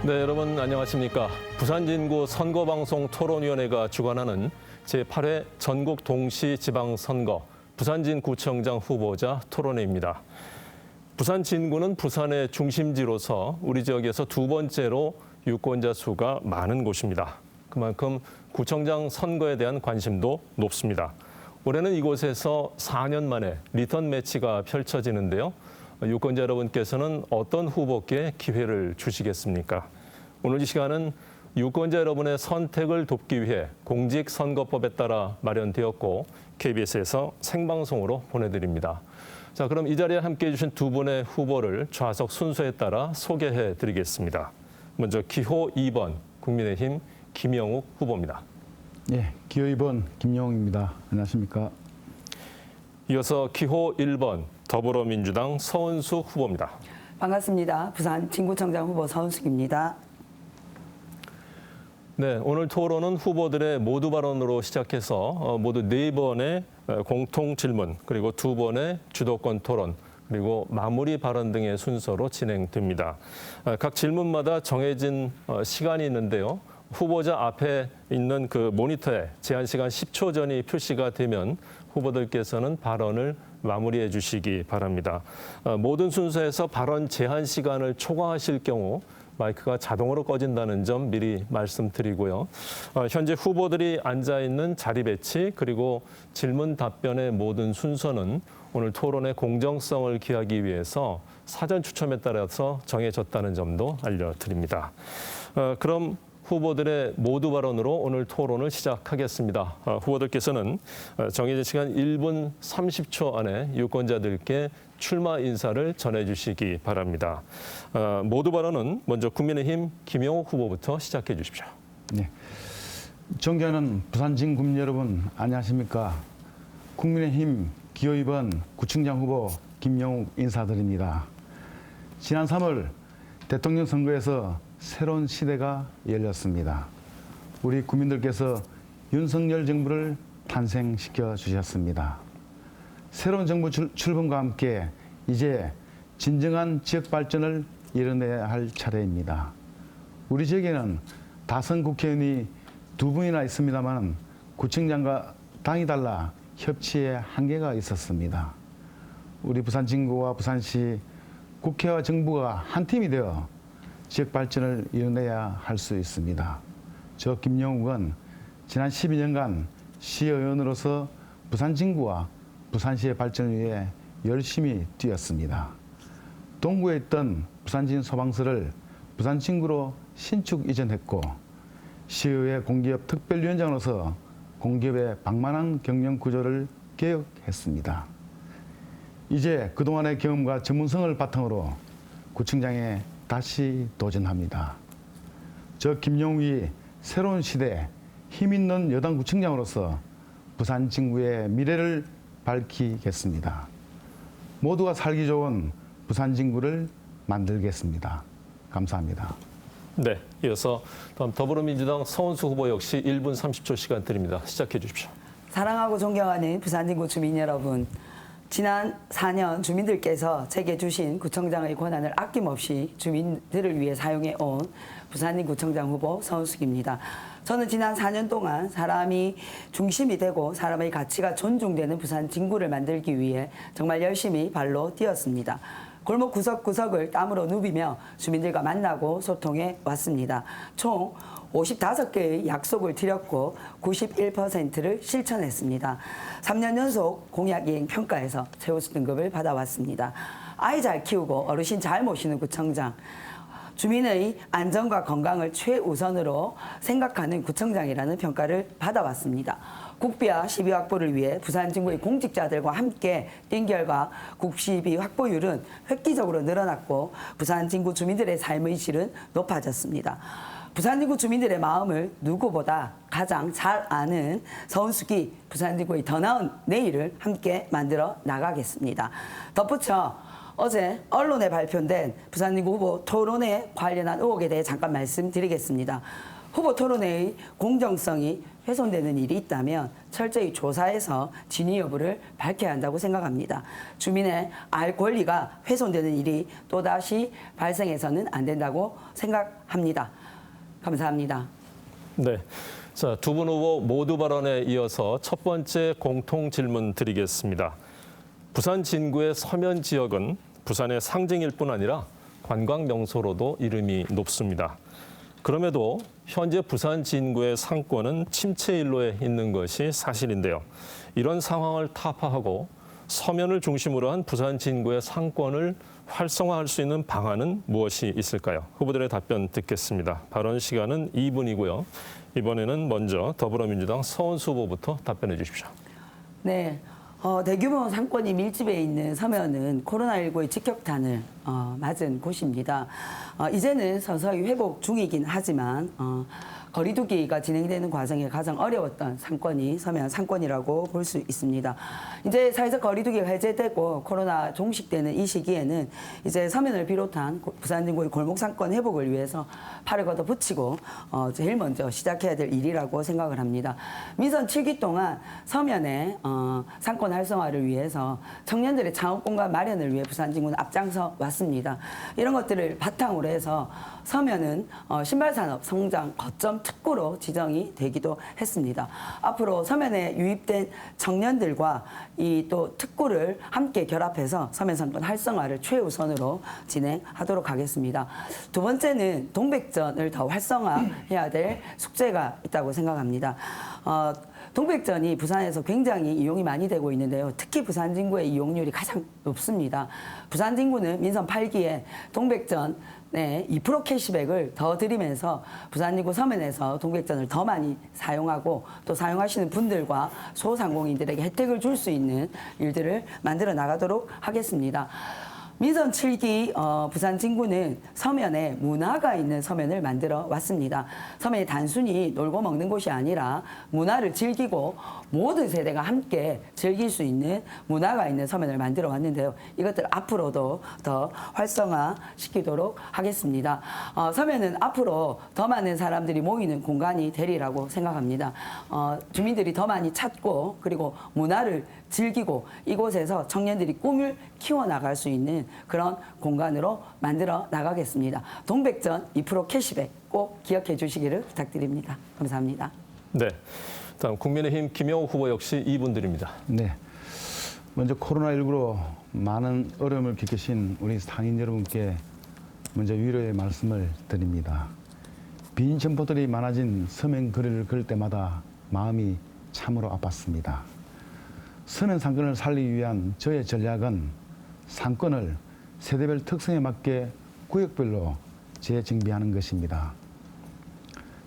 네, 여러분 안녕하십니까. 부산진구 선거방송 토론위원회가 주관하는 제8회 전국 동시지방선거 부산진구청장 후보자 토론회입니다. 부산진구는 부산의 중심지로서 우리 지역에서 두 번째로 유권자 수가 많은 곳입니다. 그만큼 구청장 선거에 대한 관심도 높습니다. 올해는 이곳에서 4년 만에 리턴 매치가 펼쳐지는데요. 유권자 여러분께서는 어떤 후보께 기회를 주시겠습니까? 오늘 이 시간은 유권자 여러분의 선택을 돕기 위해 공직선거법에 따라 마련되었고 KBS에서 생방송으로 보내드립니다. 자, 그럼 이 자리에 함께해 주신 두 분의 후보를 좌석 순서에 따라 소개해 드리겠습니다. 먼저 기호 2번 국민의힘 김영욱 후보입니다. 예, 기호 2번 김영욱입니다. 안녕하십니까? 이어서 기호 1번 더불어민주당 서은숙 후보입니다. 반갑습니다. 부산 진구청장 후보 서은숙입니다. 네, 오늘 토론은 후보들의 모두 발언으로 시작해서 모두 4번의 공통 질문, 그리고 2번의 주도권 토론, 그리고 마무리 발언 등의 순서로 진행됩니다. 각 질문마다 정해진 시간이 있는데요. 후보자 앞에 있는 그 모니터에 제한 시간 10초 전이 표시가 되면 후보들께서는 발언을 마무리해 주시기 바랍니다. 모든 순서에서 발언 제한 시간을 초과하실 경우 마이크가 자동으로 꺼진다는 점 미리 말씀드리고요. 현재 후보들이 앉아있는 자리 배치 그리고 질문 답변의 모든 순서는 오늘 토론의 공정성을 기하기 위해서 사전 추첨에 따라서 정해졌다는 점도 알려드립니다. 그럼 후보들의 모두 발언으로 오늘 토론을 시작하겠습니다. 후보들께서는 정해진 시간 1분 30초 안에 유권자들께 출마 인사를 전해주시기 바랍니다. 모두 발언은 먼저 국민의힘 김영욱 후보부터 시작해 주십시오. 네, 존경하는 부산진 국민 여러분 안녕하십니까? 국민의힘 기호 2번 구청장 후보 김영욱 인사드립니다. 지난 3월 대통령 선거에서 새로운 시대가 열렸습니다. 우리 국민들께서 윤석열 정부를 탄생시켜 주셨습니다. 새로운 정부 출범과 함께 이제 진정한 지역 발전을 이뤄내야 할 차례입니다. 우리 지역에는 다선 국회의원이 2분이나 있습니다만 구청장과 당이 달라 협치에 한계가 있었습니다. 우리 부산진구와 부산시 국회와 정부가 한 팀이 되어 지역 발전을 이뤄내야 할 수 있습니다. 저 김영욱은 지난 12년간 시의원으로서 부산진구와 부산시의 발전을 위해 열심히 뛰었습니다. 동구에 있던 부산진 소방서를 부산진구로 신축 이전했고 시의회 공기업 특별위원장으로서 공기업의 방만한 경영 구조를 개혁했습니다. 이제 그동안의 경험과 전문성을 바탕으로 구청장에 다시 도전합니다. 저 김영욱이 새로운 시대 힘있는 여당 구청장으로서 부산 진구의 미래를 밝히겠습니다. 모두가 살기 좋은 부산 진구를 만들겠습니다. 감사합니다. 네, 이어서 다음 더불어민주당 서은숙 후보 역시 1분 30초 시간 드립니다. 시작해 주십시오. 사랑하고 존경하는 부산 진구 주민 여러분, 지난 4년 주민들께서 제게 주신 구청장의 권한을 아낌없이 주민들을 위해 사용해 온 부산진 구청장 후보 서은숙입니다. 저는 지난 4년 동안 사람이 중심이 되고 사람의 가치가 존중되는 부산 진구를 만들기 위해 정말 열심히 발로 뛰었습니다. 골목 구석구석을 땀으로 누비며 주민들과 만나고 소통해 왔습니다. 총 55개의 약속을 드렸고 91%를 실천했습니다. 3년 연속 공약이행 평가에서 최우수 등급을 받아왔습니다. 아이 잘 키우고 어르신 잘 모시는 구청장, 주민의 안전과 건강을 최우선으로 생각하는 구청장이라는 평가를 받아왔습니다. 국비와 시비 확보를 위해 부산 진구의 공직자들과 함께 뛴 결과 국시비 확보율은 획기적으로 늘어났고 부산 진구 주민들의 삶의 질은 높아졌습니다. 부산 진구 주민들의 마음을 누구보다 가장 잘 아는 서은숙이 부산 진구의 더 나은 내일을 함께 만들어 나가겠습니다. 덧붙여 어제 언론에 발표된 부산진구 후보 토론회 관련한 의혹에 대해 잠깐 말씀드리겠습니다. 후보 토론회의 공정성이 훼손되는 일이 있다면 철저히 조사해서 진위 여부를 밝혀야 한다고 생각합니다. 주민의 알 권리가 훼손되는 일이 또다시 발생해서는 안 된다고 생각합니다. 감사합니다. 네. 자, 두 분 후보 모두 발언에 이어서 첫 번째 공통 질문 드리겠습니다. 부산 진구의 서면 지역은 부산의 상징일 뿐 아니라 관광 명소로도 이름이 높습니다. 그럼에도 현재 부산 진구의 상권은 침체 일로에 있는 것이 사실인데요. 이런 상황을 타파하고 서면을 중심으로 한 부산 진구의 상권을 활성화할 수 있는 방안은 무엇이 있을까요? 후보들의 답변 듣겠습니다. 발언 시간은 2분이고요. 이번에는 먼저 더불어민주당 서원수 후보부터 답변해 주십시오. 네. 대규모 상권이 밀집해 있는 서면은 코로나19의 직격탄을 맞은 곳입니다. 이제는 서서히 회복 중이긴 하지만 거리두기가 진행되는 과정에 가장 어려웠던 상권이 서면 상권이라고 볼 수 있습니다. 이제 사회적 거리두기가 해제되고 코로나 종식되는 이 시기에는 이제 서면을 비롯한 부산 진구의 골목 상권 회복을 위해서 팔을 걷어붙이고 제일 먼저 시작해야 될 일이라고 생각을 합니다. 민선 7기 동안 서면의 상권 활성화를 위해서 청년들의 창업 공간 마련을 위해 부산 진구는 앞장서 왔습니다. 이런 것들을 바탕으로 해서 서면은 신발산업 성장 거점 특구로 지정이 되기도 했습니다. 앞으로 서면에 유입된 청년들과 이 또 특구를 함께 결합해서 서면 상권 활성화를 최우선으로 진행하도록 하겠습니다. 두 번째는 동백전을 더 활성화해야 될 숙제가 있다고 생각합니다. 동백전이 부산에서 굉장히 이용이 많이 되고 있는데요. 특히 부산 진구의 이용률이 가장 높습니다. 부산 진구는 민선 8기에 동백전 2% 캐시백을 더 드리면서 부산 진구 서면에서 동백전을 더 많이 사용하고 또 사용하시는 분들과 소상공인들에게 혜택을 줄 수 있는 일들을 만들어 나가도록 하겠습니다. 민선 7기 부산 진구는 서면에 문화가 있는 서면을 만들어 왔습니다. 서면이 단순히 놀고 먹는 곳이 아니라 문화를 즐기고 모든 세대가 함께 즐길 수 있는 문화가 있는 서면을 만들어 왔는데요. 이것들 앞으로도 더 활성화시키도록 하겠습니다. 서면은 앞으로 더 많은 사람들이 모이는 공간이 되리라고 생각합니다. 주민들이 더 많이 찾고 그리고 문화를 즐기고 이곳에서 청년들이 꿈을 키워나갈 수 있는 그런 공간으로 만들어 나가겠습니다. 동백전 2% 캐시백 꼭 기억해 주시기를 부탁드립니다. 감사합니다. 네. 다음 국민의힘 김영호 후보 역시 2분 드립니다. 네. 먼저 코로나19로 많은 어려움을 겪으신 우리 상인 여러분께 먼저 위로의 말씀을 드립니다. 빈 점포들이 많아진 서면 거리를 걸을 때마다 마음이 참으로 아팠습니다. 서면 상권을 살리기 위한 저의 전략은 상권을 세대별 특성에 맞게 구역별로 재정비하는 것입니다.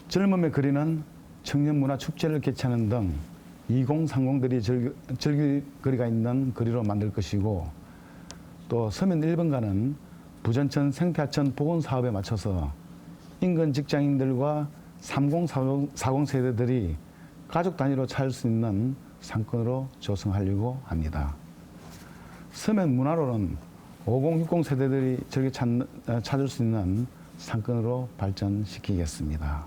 젊음의 거리는 청년 문화 축제를 개최하는 등 2030들이 즐길 거리가 있는 거리로 만들 것이고 또 서면 1번가는 부전천 생태하천 복원 사업에 맞춰서 인근 직장인들과 3040 세대들이 가족 단위로 찾을 수 있는 상권으로 조성하려고 합니다. 서면 문화로는 5060 세대들이 찾을 수 있는 상권으로 발전시키겠습니다.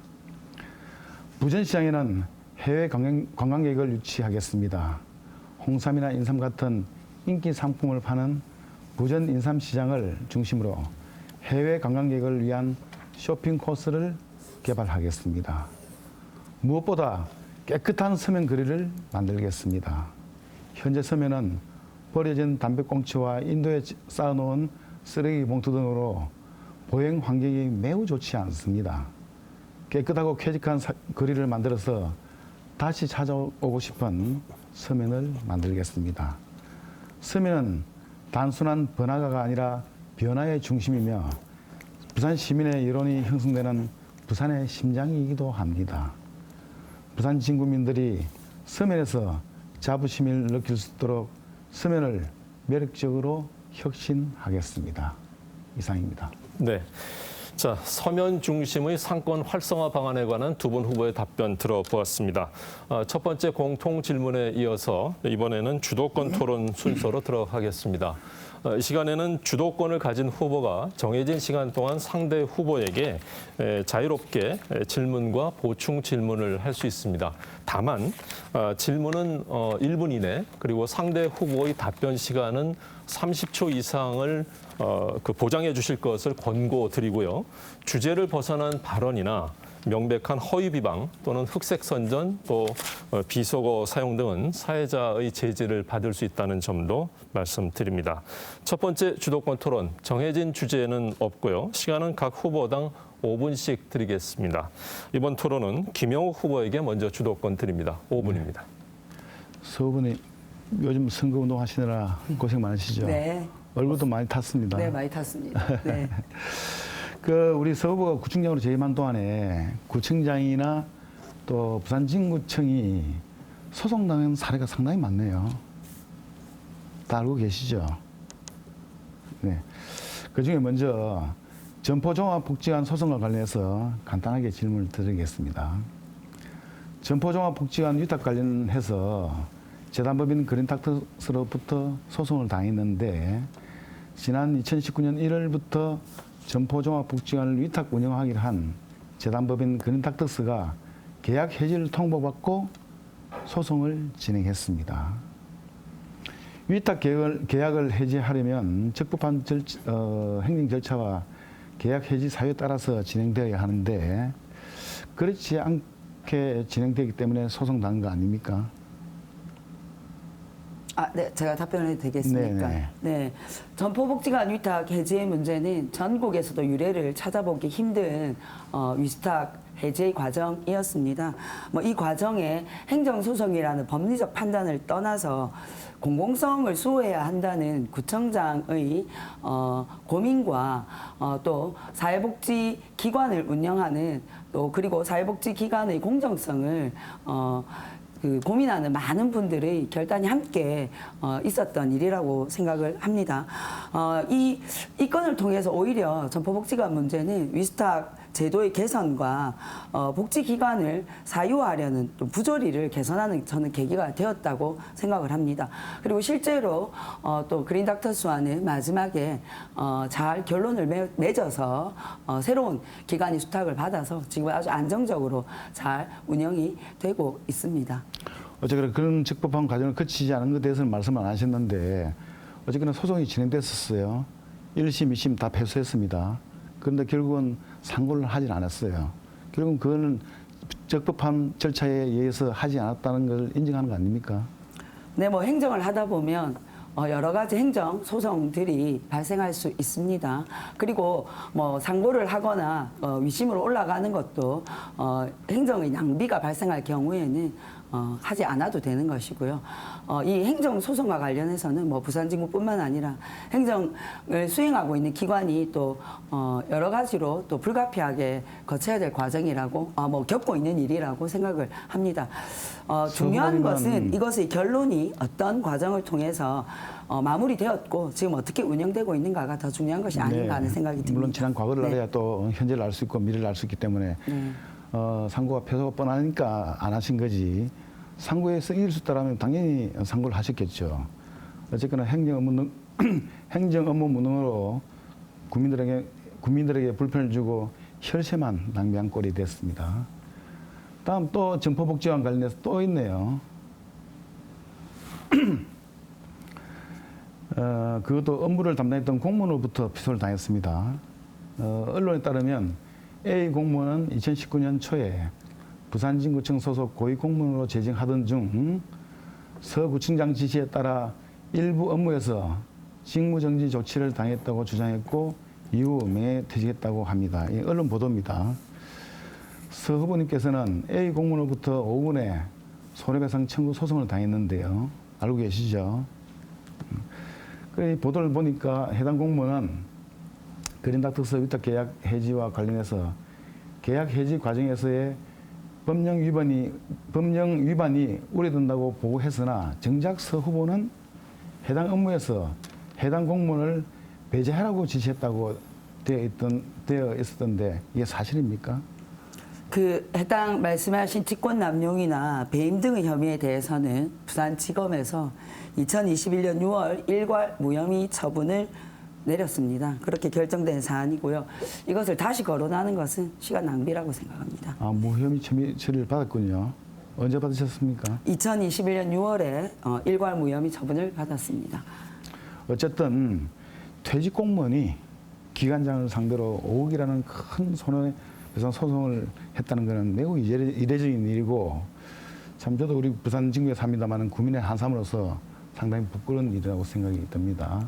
부전시장에는 해외 관광객을 유치하겠습니다. 홍삼이나 인삼 같은 인기 상품을 파는 부전 인삼시장을 중심으로 해외 관광객을 위한 쇼핑 코스를 개발하겠습니다. 무엇보다 깨끗한 서면 거리를 만들겠습니다. 현재 서면은 버려진 담배꽁초와 인도에 쌓아놓은 쓰레기 봉투 등으로 보행 환경이 매우 좋지 않습니다. 깨끗하고 쾌적한 거리를 만들어서 다시 찾아오고 싶은 서면을 만들겠습니다. 서면은 단순한 번화가가 아니라 변화의 중심이며 부산 시민의 여론이 형성되는 부산의 심장이기도 합니다. 부산 진구민들이 서면에서 자부심을 느낄 수 있도록 서면을 매력적으로 혁신하겠습니다. 이상입니다. 네. 자, 서면 중심의 상권 활성화 방안에 관한 두 분 후보의 답변 들어보았습니다. 첫 번째 공통 질문에 이어서 이번에는 주도권 토론 순서로 들어가겠습니다. 이 시간에는 주도권을 가진 후보가 정해진 시간 동안 상대 후보에게 자유롭게 질문과 보충 질문을 할 수 있습니다. 다만 질문은 1분 이내, 그리고 상대 후보의 답변 시간은 30초 이상을 보장해 주실 것을 권고드리고요. 주제를 벗어난 발언이나 명백한 허위 비방 또는 흑색 선전, 또 비속어 사용 등은 사회자의 제지를 받을 수 있다는 점도 말씀드립니다. 첫 번째 주도권 토론, 정해진 주제는 없고요. 시간은 각 후보당 5분씩 드리겠습니다. 이번 토론은 김영욱 후보에게 먼저 주도권 드립니다. 5분입니다. 서 후보님, 요즘 선거운동 하시느라 고생 많으시죠? 네. 얼굴도 많이 탔습니다. 네, 많이 탔습니다. 네. 우리 서 후보가 구청장으로 재임한 동안에 구청장이나 또 부산진구청이 소송당한 사례가 상당히 많네요. 다 알고 계시죠? 네. 그 중에 먼저 점포종합복지관 소송과 관련해서 간단하게 질문을 드리겠습니다. 점포종합복지관 위탁 관련해서 재단법인 그린닥터스로부터 소송을 당했는데 지난 2019년 1월부터 점포종합복지관을 위탁 운영하기로 한 재단법인 그린닥터스가 계약 해지를 통보받고 소송을 진행했습니다. 위탁 계약을 해지하려면 적법한 행정 절차와 계약 해지 사유에 따라서 진행되어야 하는데 그렇지 않게 진행되기 때문에 소송당한 거 아닙니까? 네, 제가 답변해도 되겠습니까? 네네. 네. 점포복지관 위탁 해지의 문제는 전국에서도 유례를 찾아보기 힘든 위탁 해지의 과정이었습니다. 이 과정에 행정소송이라는 법리적 판단을 떠나서 공공성을 수호해야 한다는 구청장의 고민과 또 사회복지기관을 운영하는 또 그리고 사회복지기관의 공정성을 고민하는 많은 분들의 결단이 함께 있었던 일이라고 생각을 합니다. 이 건을 통해서 오히려 점포복지관 문제는 위탁 제도의 개선과 복지기관을 사유화하려는 또 부조리를 개선하는 저는 계기가 되었다고 생각을 합니다. 그리고 실제로 또 그린닥터스와는 마지막에 잘 결론을 맺어서 새로운 기관이 수탁을 받아서 지금 아주 안정적으로 잘 운영이 되고 있습니다. 어쨌거나 그런 적법한 과정을 거치지 않은 것에 대해서는 말씀 안 하셨는데 어쨌거나 소송이 진행됐었어요. 1심, 2심 다 패소했습니다. 그런데 결국은 상고를 하진 않았어요. 결국은 그거는 적법한 절차에 의해서 하지 않았다는 걸 인정하는 거 아닙니까? 네, 행정을 하다 보면 여러 가지 행정 소송들이 발생할 수 있습니다. 그리고 상고를 하거나 위심으로 올라가는 것도 행정의 낭비가 발생할 경우에는 하지 않아도 되는 것이고요. 이 행정 소송과 관련해서는 부산진구뿐만 아니라 행정을 수행하고 있는 기관이 또 여러 가지로 또 불가피하게 거쳐야 될 과정이라고 겪고 있는 일이라고 생각을 합니다. 중요한 것은 이것의 결론이 어떤 과정을 통해서 마무리되었고 지금 어떻게 운영되고 있는가가 더 중요한 것이 아닌가 하는 생각이 듭니다. 물론 지난 과거를 알아야 또 현재를 알 수 있고 미래를 알 수 있기 때문에 상고가 패소가 뻔하니까 안 하신 거지. 상고에서 이길 수 있다면 당연히 상고를 하셨겠죠. 어쨌거나 행정 업무 무능으로 국민들에게 불편을 주고 혈세만 낭비한 꼴이 됐습니다. 다음 또 점포복지관 관련해서 또 있네요. 그것도 업무를 담당했던 공무원으로부터 피소를 당했습니다. 언론에 따르면 A 공무원은 2019년 초에 부산진구청 소속 고위공무원으로 재직하던 중 서구청장 지시에 따라 일부 업무에서 직무정지 조치를 당했다고 주장했고 이후 명예퇴직했다고 합니다. 이 언론 보도입니다. 서 후보님께서는 A 공무원으로부터 5분에 손해배상 청구 소송을 당했는데요. 알고 계시죠? 이 보도를 보니까 해당 공무원은 그린닥터스 위탁 계약 해지와 관련해서 계약 해지 과정에서의 법령 위반이 우려된다고 보고했으나 정작 서 후보는 해당 업무에서 해당 공무원을 배제하라고 지시했다고 되어 있었던데 이게 사실입니까? 그 해당 말씀하신 직권 남용이나 배임 등의 혐의에 대해서는 부산지검에서 2021년 6월 일괄 무혐의 처분을 내렸습니다. 그렇게 결정된 사안이고요. 이것을 다시 거론하는 것은 시간 낭비라고 생각합니다. 아, 무혐의 처리를 받았군요. 언제 받으셨습니까? 2021년 6월에 일괄 무혐의 처분을 받았습니다. 어쨌든 퇴직 공무원이 기관장을 상대로 5억이라는 큰 손해배상 소송을 했다는 것은 매우 이례적인 일이고, 참 저도 우리 부산 진구에 삽니다마는 구민의 한 사람으로서 상당히 부끄러운 일이라고 생각이 듭니다.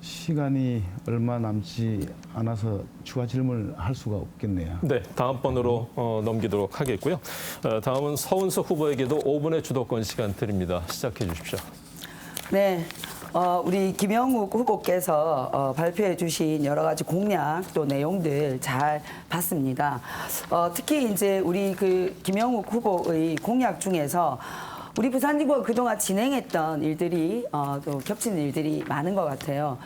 시간이 얼마 남지 않아서 추가 질문을 할 수가 없겠네요. 네, 다음 번으로 넘기도록 하겠고요. 다음은 서운석 후보에게도 5분의 주도권 시간 드립니다. 시작해 주십시오. 네. 우리 김영욱 후보께서 발표해 주신 여러 가지 공약 또 내용들 잘 봤습니다. 특히 이제 우리 그 김영욱 후보의 공약 중에서 우리 부산지구가 그동안 진행했던 일들이 또 겹치는 일들이 많은 것 같아요.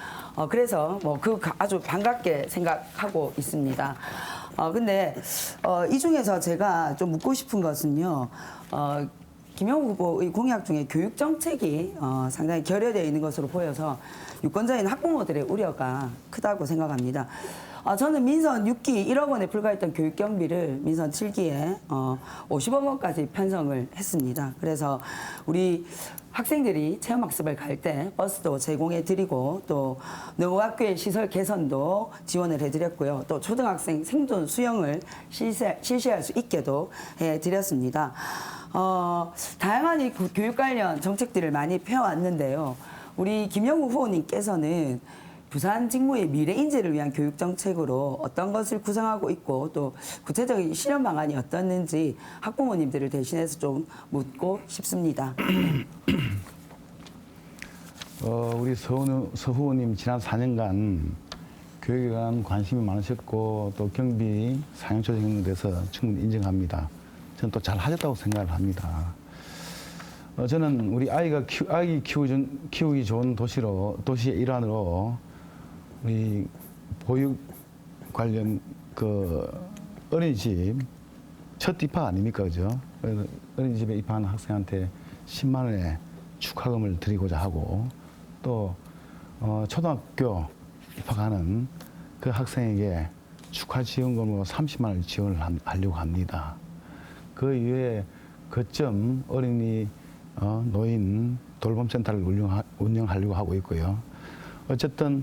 그래서 뭐 아주 반갑게 생각하고 있습니다. 근데 이 중에서 제가 좀 묻고 싶은 것은요. 김영욱 후보의 공약 중에 교육 정책이 상당히 결여되어 있는 것으로 보여서 유권자인 학부모들의 우려가 크다고 생각합니다. 저는 민선 6기 1억 원에 불과했던 교육 경비를 민선 7기에 50억 원까지 편성을 했습니다. 그래서 우리 학생들이 체험학습을 갈 때 버스도 제공해 드리고 또 농업학교의 시설 개선도 지원을 해드렸고요. 또 초등학생 생존 수영을 실시할 수 있게도 해드렸습니다. 다양한 이 교육 관련 정책들을 많이 펴왔는데요. 우리 김영우 후보님께서는 부산 직무의 미래 인재를 위한 교육 정책으로 어떤 것을 구상하고 있고 또 구체적인 실현 방안이 어떻는지 학부모님들을 대신해서 좀 묻고 싶습니다. 우리 서 후보님 지난 4년간 교육에 관한 관심이 많으셨고 또 경비 사용 조정에 대해서 충분히 인정합니다. 저는 또 잘 하셨다고 생각을 합니다. 저는 우리 아이 키우기 좋은 도시의 일환으로 우리 보육 관련 그 어린이집 첫 입학 아닙니까, 그죠? 어린이집에 입학한 학생한테 10만 원의 축하금을 드리고자 하고 또 초등학교 입학하는 그 학생에게 축하 지원금으로 30만 원을 지원을 하려고 합니다. 그 이외에 거점 어린이 노인 돌봄센터를 운영하려고 하고 있고요. 어쨌든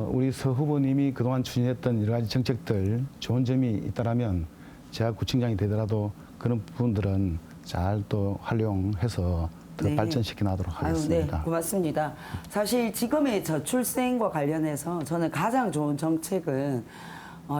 우리 서 후보님이 그동안 추진했던 여러 가지 정책들 좋은 점이 있다라면 제가 구청장이 되더라도 그런 부분들은 잘 또 활용해서 더 네. 발전시켜 나가도록 하겠습니다. 네, 고맙습니다. 사실 지금의 저출생과 관련해서 저는 가장 좋은 정책은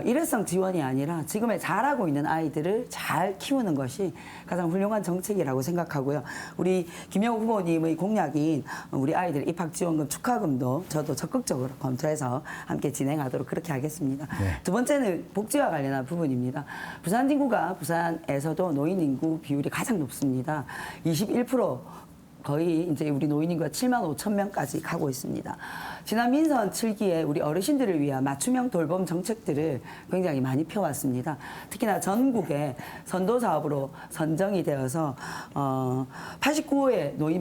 일회성 지원이 아니라 지금의 잘하고 있는 아이들을 잘 키우는 것이 가장 훌륭한 정책이라고 생각하고요. 우리 김영우 후보님의 공약인 우리 아이들 입학지원금 축하금도 저도 적극적으로 검토해서 함께 진행하도록 그렇게 하겠습니다. 네. 두 번째는 복지와 관련한 부분입니다. 부산 인구가 부산에서도 노인 인구 비율이 가장 높습니다. 21%. 거의 이제 우리 노인 인구가 7만 5천 명까지 가고 있습니다. 지난 민선 7기에 우리 어르신들을 위한 맞춤형 돌봄 정책들을 굉장히 많이 펴왔습니다. 특히나 전국에 선도 사업으로 선정이 되어서 89호의 노인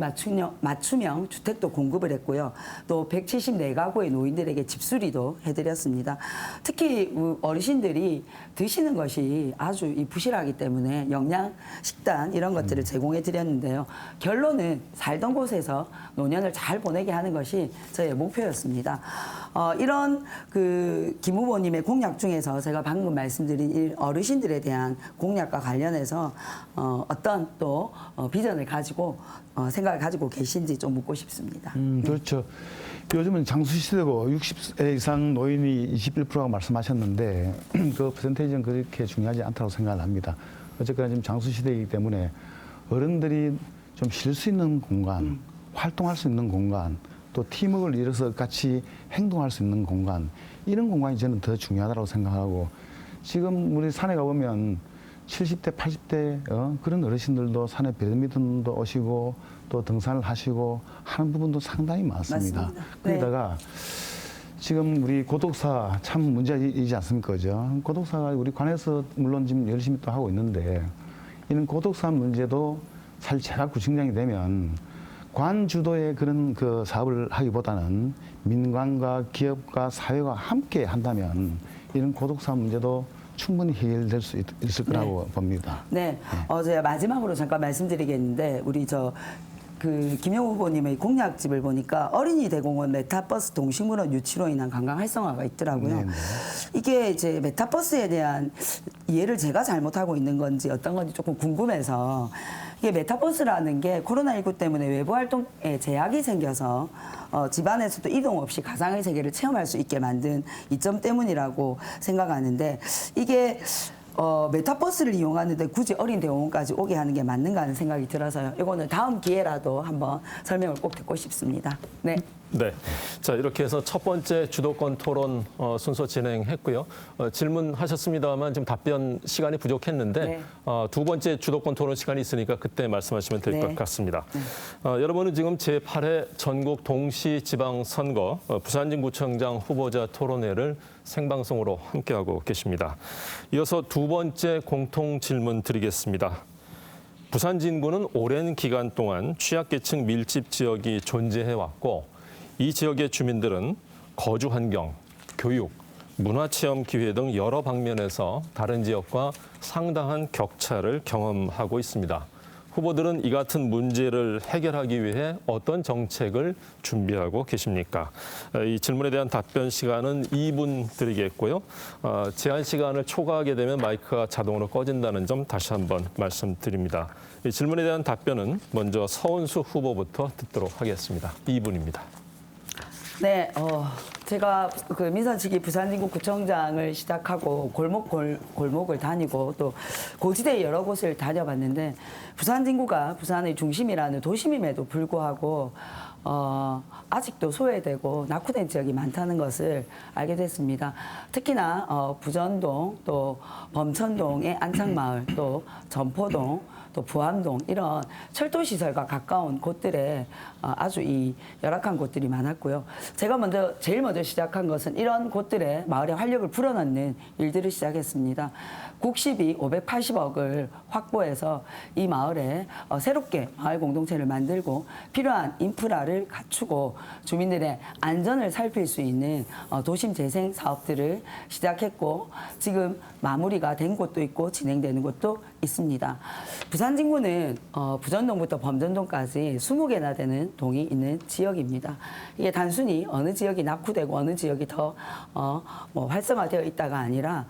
맞춤형 주택도 공급을 했고요. 또 174가구의 노인들에게 집수리도 해드렸습니다. 특히 어르신들이 드시는 것이 아주 부실하기 때문에 영양 식단 이런 것들을 제공해 드렸는데요. 결론은 살던 곳에서 노년을 잘 보내게 하는 것이 저의 목표였습니다. 이런 김 후보님의 공약 중에서 제가 방금 말씀드린 어르신들에 대한 공약과 관련해서 어떤 또 비전을 가지고 생각을 가지고 계신지 좀 묻고 싶습니다. 그렇죠. 요즘은 장수 시대고 60세 이상 노인이 21%가 말씀하셨는데 그 퍼센테이지는 그렇게 중요하지 않다고 생각을 합니다. 어쨌거나 지금 장수 시대이기 때문에 어른들이 좀 쉴 수 있는 공간, 활동할 수 있는 공간, 또 팀워크를 이뤄서 같이 행동할 수 있는 공간, 이런 공간이 저는 더 중요하다고 생각하고 지금 우리 산에 가보면 70대, 80대 그런 어르신들도 산에 배드민턴도 오시고 또 등산을 하시고 하는 부분도 상당히 많습니다. 맞습니다. 거기다가 지금 우리 고독사 참 문제이지 않습니까? 그죠? 고독사가 우리 관에서 물론 지금 열심히 또 하고 있는데 이런 고독사 문제도 사실 제가 구청장이 되면 관 주도의 그런 그 사업을 하기보다는 민관과 기업과 사회가 함께 한다면 이런 고독사 문제도 충분히 해결될 수 있을 거라고 봅니다. 네, 제가 마지막으로 잠깐 말씀드리겠는데 우리 김영우 후보님의 공약집을 보니까 어린이 대공원 메타버스 동식물원 유치로 인한 관광 활성화가 있더라고요. 네네. 이게 이제 메타버스에 대한 이해를 제가 잘못하고 있는 건지 어떤 건지 조금 궁금해서 이게 메타버스라는 게 코로나19 때문에 외부 활동에 제약이 생겨서 집안에서도 이동 없이 가상의 세계를 체험할 수 있게 만든 이점 때문이라고 생각하는데 이게 메타버스를 이용하는데 굳이 어린 대공원까지 오게 하는 게 맞는가 하는 생각이 들어서요. 이거는 다음 기회라도 한번 설명을 꼭 듣고 싶습니다. 네. 네. 자, 이렇게 해서 첫 번째 주도권 토론 순서 진행했고요. 질문하셨습니다만 지금 답변 시간이 부족했는데 네. 두 번째 주도권 토론 시간이 있으니까 그때 말씀하시면 될 것 네. 같습니다. 여러분은 지금 제8회 전국 동시지방선거 부산진구청장 후보자 토론회를 생방송으로 함께하고 계십니다. 이어서 두 번째 공통 질문 드리겠습니다. 부산 진구는 오랜 기간 동안 취약계층 밀집 지역이 존재해왔고 이 지역의 주민들은 거주 환경, 교육, 문화체험 기회 등 여러 방면에서 다른 지역과 상당한 격차를 경험하고 있습니다. 후보들은 이 같은 문제를 해결하기 위해 어떤 정책을 준비하고 계십니까? 이 질문에 대한 답변 시간은 2분 드리겠고요. 제한 시간을 초과하게 되면 마이크가 자동으로 꺼진다는 점 다시 한번 말씀드립니다. 이 질문에 대한 답변은 먼저 서은수 후보부터 듣도록 하겠습니다. 2분입니다. 네, 제가 그 민선시기 부산진구구청장을 시작하고 골목을 다니고 또 고지대 여러 곳을 다녀봤는데 부산진구가 부산의 중심이라는 도심임에도 불구하고 아직도 소외되고 낙후된 지역이 많다는 것을 알게 됐습니다. 특히나 부전동, 또 범천동의 안창마을, 또 전포동, 또 부암동 이런 철도 시설과 가까운 곳들에 아주 이 열악한 곳들이 많았고요. 제가 제일 먼저 시작한 것은 이런 곳들에 마을에 활력을 불어넣는 일들을 시작했습니다. 국시비 580억을 확보해서 이 마을에 새롭게 마을 공동체를 만들고 필요한 인프라를 갖추고 주민들의 안전을 살필 수 있는 도심 재생 사업들을 시작했고 지금 마무리가 된 곳도 있고 진행되는 곳도 있습니다. 부산진구는 부전동부터 범전동까지 20개나 되는 동이 있는 지역입니다. 이게 단순히 어느 지역이 낙후되고 어느 지역이 더 활성화되어 있다가 아니라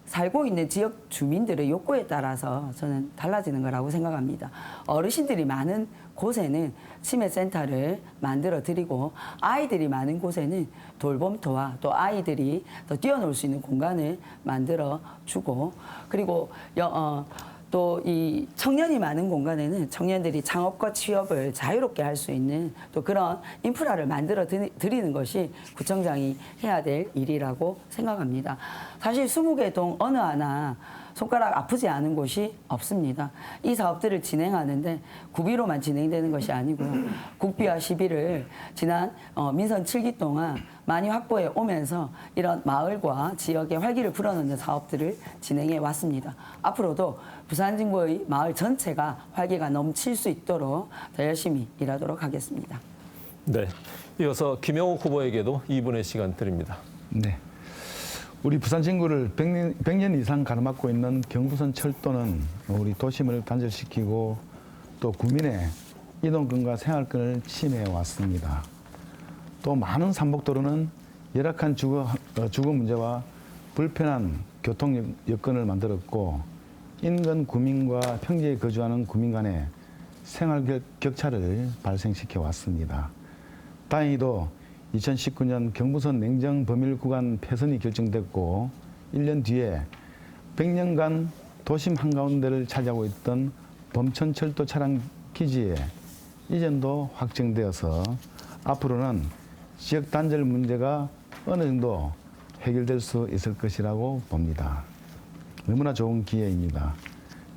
살고 있는 지역 주민들의 욕구에 따라서 저는 달라지는 거라고 생각합니다. 어르신들이 많은 곳에는 치매센터를 만들어 드리고 아이들이 많은 곳에는 돌봄터와 또 아이들이 더 뛰어놀 수 있는 공간을 만들어 주고 그리고 또 이 청년이 많은 공간에는 청년들이 창업과 취업을 자유롭게 할 수 있는 또 그런 인프라를 만들어 드리는 것이 구청장이 해야 될 일이라고 생각합니다. 사실 20개 동 어느 하나 손가락 아프지 않은 곳이 없습니다. 이 사업들을 진행하는데 구비로만 진행되는 것이 아니고요. 국비와 시비를 지난 민선 7기 동안 많이 확보해 오면서 이런 마을과 지역의 활기를 불어넣는 사업들을 진행해 왔습니다. 앞으로도 부산진구의 마을 전체가 활기가 넘칠 수 있도록 더 열심히 일하도록 하겠습니다. 네. 이어서 김영우 후보에게도 2분의 시간 드립니다. 네. 우리 부산진구를 100년 이상 가로막고 있는 경부선 철도는 우리 도심을 단절시키고 또 국민의 이동권과 생활권을 침해해 왔습니다. 또 많은 삼복도로는 열악한 주거 문제와 불편한 교통 여건을 만들었고 인근 구민과 평지에 거주하는 구민 간의 생활 격차를 발생시켜 왔습니다. 다행히도 2019년 경부선 냉정 범일 구간 폐선이 결정됐고 1년 뒤에 100년간 도심 한가운데를 차지하고 있던 범천철도 차량 기지의 이전도 확정되어서 앞으로는 지역 단절 문제가 어느 정도 해결될 수 있을 것이라고 봅니다. 너무나 좋은 기회입니다.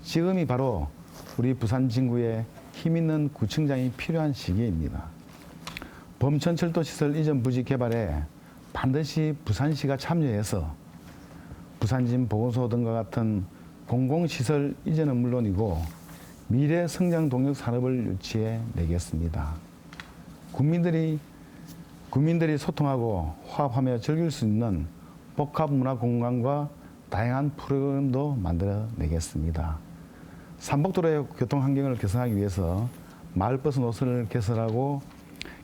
지금이 바로 우리 부산진구에 힘있는 구청장이 필요한 시기입니다. 범천철도 시설 이전 부지 개발에 반드시 부산시가 참여해서 부산진 보건소 등과 같은 공공시설 이전은 물론이고 미래 성장 동력 산업을 유치해 내겠습니다. 국민들이 소통하고 화합하며 즐길 수 있는 복합 문화 공간과 다양한 프로그램도 만들어 내겠습니다. 삼복도로의 교통 환경을 개선하기 위해서 마을버스 노선을 개설하고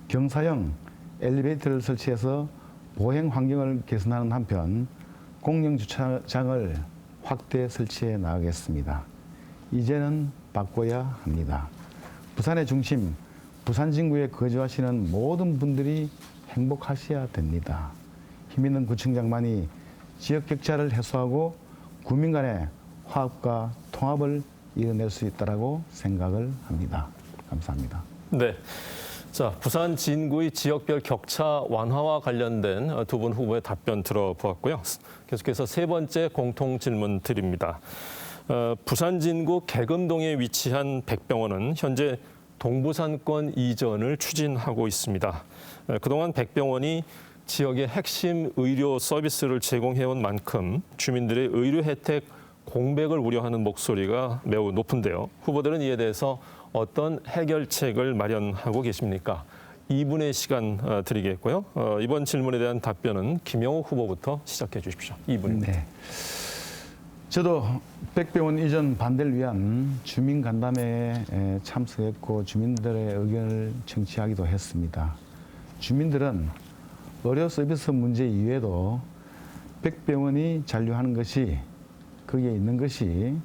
경사형 엘리베이터를 설치해서 보행 환경을 개선하는 한편 공영 주차장을 확대 설치해 나가겠습니다. 이제는 바꿔야 합니다. 부산의 중심, 부산 진구에 거주하시는 모든 분들이 행복하셔야 됩니다. 힘있는 구청장만이 지역 격차를 해소하고 구민 간의 화합과 통합을 이뤄낼 수 있다고 생각을 합니다. 감사합니다. 네. 자, 부산 진구의 지역별 격차 완화와 관련된 두 분 후보의 답변 들어보았고요. 계속해서 세 번째 공통 질문 드립니다. 부산 진구 계금동에 위치한 백병원은 현재 동부산권 이전을 추진하고 있습니다. 그동안 백병원이 지역의 핵심 의료 서비스를 제공해온 만큼 주민들의 의료 혜택 공백을 우려하는 목소리가 매우 높은데요. 후보들은 이에 대해서 어떤 해결책을 마련하고 계십니까? 2분의 시간 드리겠고요. 이번 질문에 대한 답변은 김영호 후보부터 시작해 주십시오. 2분입니다. 네. 저도 백병원 이전 반대를 위한 주민 간담회에 참석했고 주민들의 의견을 청취하기도 했습니다. 주민들은 의료 서비스 문제 이외에도 백병원이 잔류하는 것이 거기에 있는 것이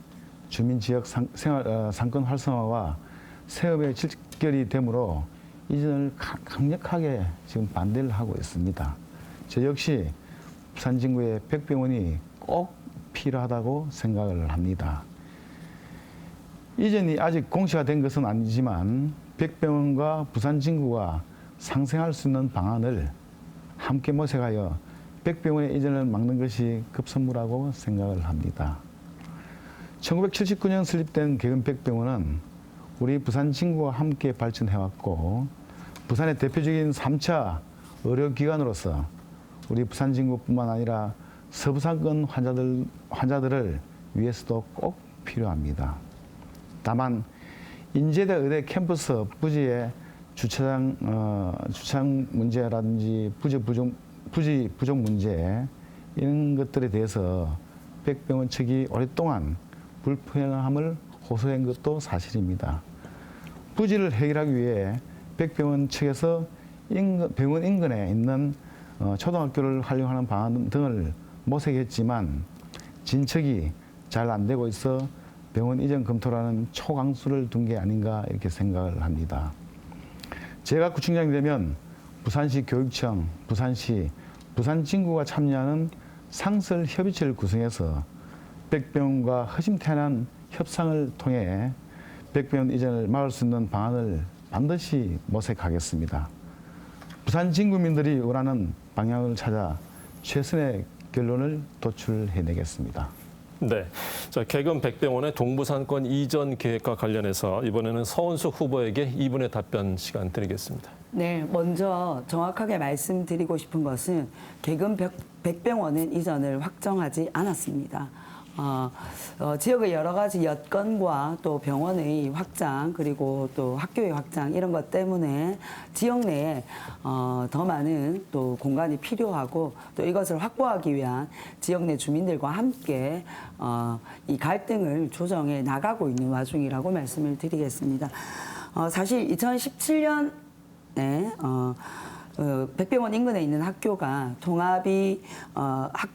주민 지역 상권 활성화와 세업에 직결이 되므로 이전을 강력하게 지금 반대를 하고 있습니다. 저 역시 부산 진구에 백병원이 꼭 필요하다고 생각을 합니다. 이전이 아직 공시가 된 것은 아니지만 백병원과 부산 진구가 상생할 수 있는 방안을 함께 모색하여 백병원의 이전을 막는 것이 급선무라고 생각을 합니다. 1979년 설립된 계금 백병원은 우리 부산 진구와 함께 발전해왔고 부산의 대표적인 3차 의료기관으로서 우리 부산 진구뿐만 아니라 서부산권 환자들을 위해서도 꼭 필요합니다. 다만 인제대 의대 캠퍼스 부지의 주차장 문제라든지 부지 부족 문제 이런 것들에 대해서 백병원 측이 오랫동안 불편함을 호소한 것도 사실입니다. 부지를 해결하기 위해 백병원 측에서 병원 인근에 있는 초등학교를 활용하는 방안 등을 모색했지만 진척이 잘 안 되고 있어 병원 이전 검토라는 초강수를 둔 게 아닌가 이렇게 생각을 합니다. 제가 구청장이 되면 부산시 교육청, 부산시, 부산 진구가 참여하는 상설 협의체를 구성해서 백병원과 허심탄회한 협상을 통해 백병원 이전을 막을 수 있는 방안을 반드시 모색하겠습니다. 부산 진구민들이 원하는 방향을 찾아 최선의 결론을 도출해내겠습니다. 네. 자, 계금 백병원의 동부산권 이전 계획과 관련해서 이번에는 서은숙 후보에게 2분의 답변 시간 드리겠습니다. 네, 먼저 정확하게 말씀드리고 싶은 것은 계금 백병원은 이전을 확정하지 않았습니다. 지역의 여러 가지 여건과 또 병원의 확장 그리고 또 학교의 확장 이런 것 때문에 지역 내에 더 많은 또 공간이 필요하고 또 이것을 확보하기 위한 지역 내 주민들과 함께 이 갈등을 조정해 나가고 있는 와중이라고 말씀을 드리겠습니다. 사실 2017년에 백병원 인근에 있는 학교가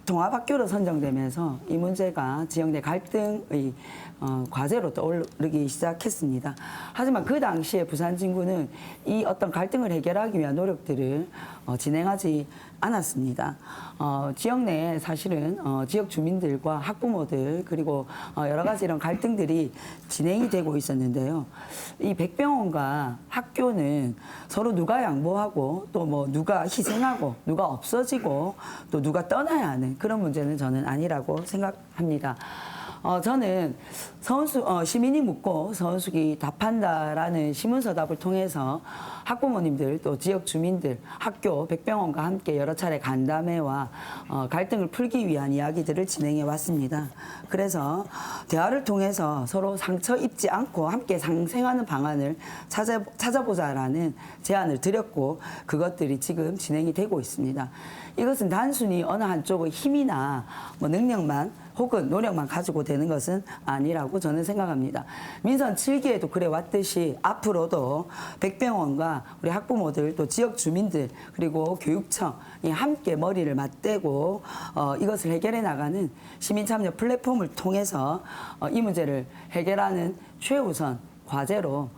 통합학교로 선정되면서 이 문제가 지역 내 갈등의 과제로 떠오르기 시작했습니다. 하지만 그 당시에 부산 진구는 이 어떤 갈등을 해결하기 위한 노력들을 진행하지 않았습니다. 지역 내에 사실은 지역 주민들과 학부모들 그리고 여러 가지 이런 갈등들이 진행이 되고 있었는데요. 이 백병원과 학교는 서로 누가 양보하고 또 뭐 누가 희생하고 누가 없어지고 또 누가 떠나야 하는 그런 문제는 저는 아니라고 생각합니다. 저는 시민이 묻고 서은숙이 답한다라는 신문서답을 통해서 학부모님들 또 지역 주민들, 학교, 백병원과 함께 여러 차례 간담회와 갈등을 풀기 위한 이야기들을 진행해 왔습니다. 그래서 대화를 통해서 서로 상처 입지 않고 함께 상생하는 방안을 찾아보자라는 제안을 드렸고 그것들이 지금 진행이 되고 있습니다. 이것은 단순히 어느 한쪽의 힘이나 뭐 능력만 혹은 노력만 가지고 되는 것은 아니라고 저는 생각합니다. 민선 7기에도 그래 왔듯이 앞으로도 백병원과 우리 학부모들 또 지역 주민들 그리고 교육청이 함께 머리를 맞대고 이것을 해결해 나가는 시민참여 플랫폼을 통해서 이 문제를 해결하는 최우선 과제로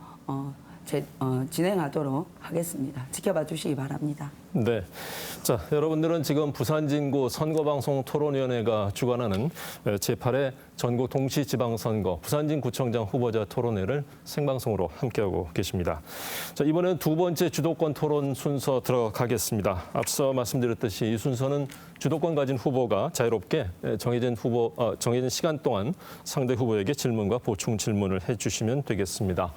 진행하도록 하겠습니다. 지켜봐 주시기 바랍니다. 네. 자, 여러분들은 지금 부산진구 선거방송 토론위원회가 주관하는 제8회 전국 동시지방선거 부산진구청장 후보자 토론회를 생방송으로 함께하고 계십니다. 자, 이번에는 두 번째 주도권 토론 순서 들어가겠습니다. 앞서 말씀드렸듯이 이 순서는 주도권 가진 후보가 자유롭게 정해진 시간 동안 상대 후보에게 질문과 보충 질문을 해주시면 되겠습니다.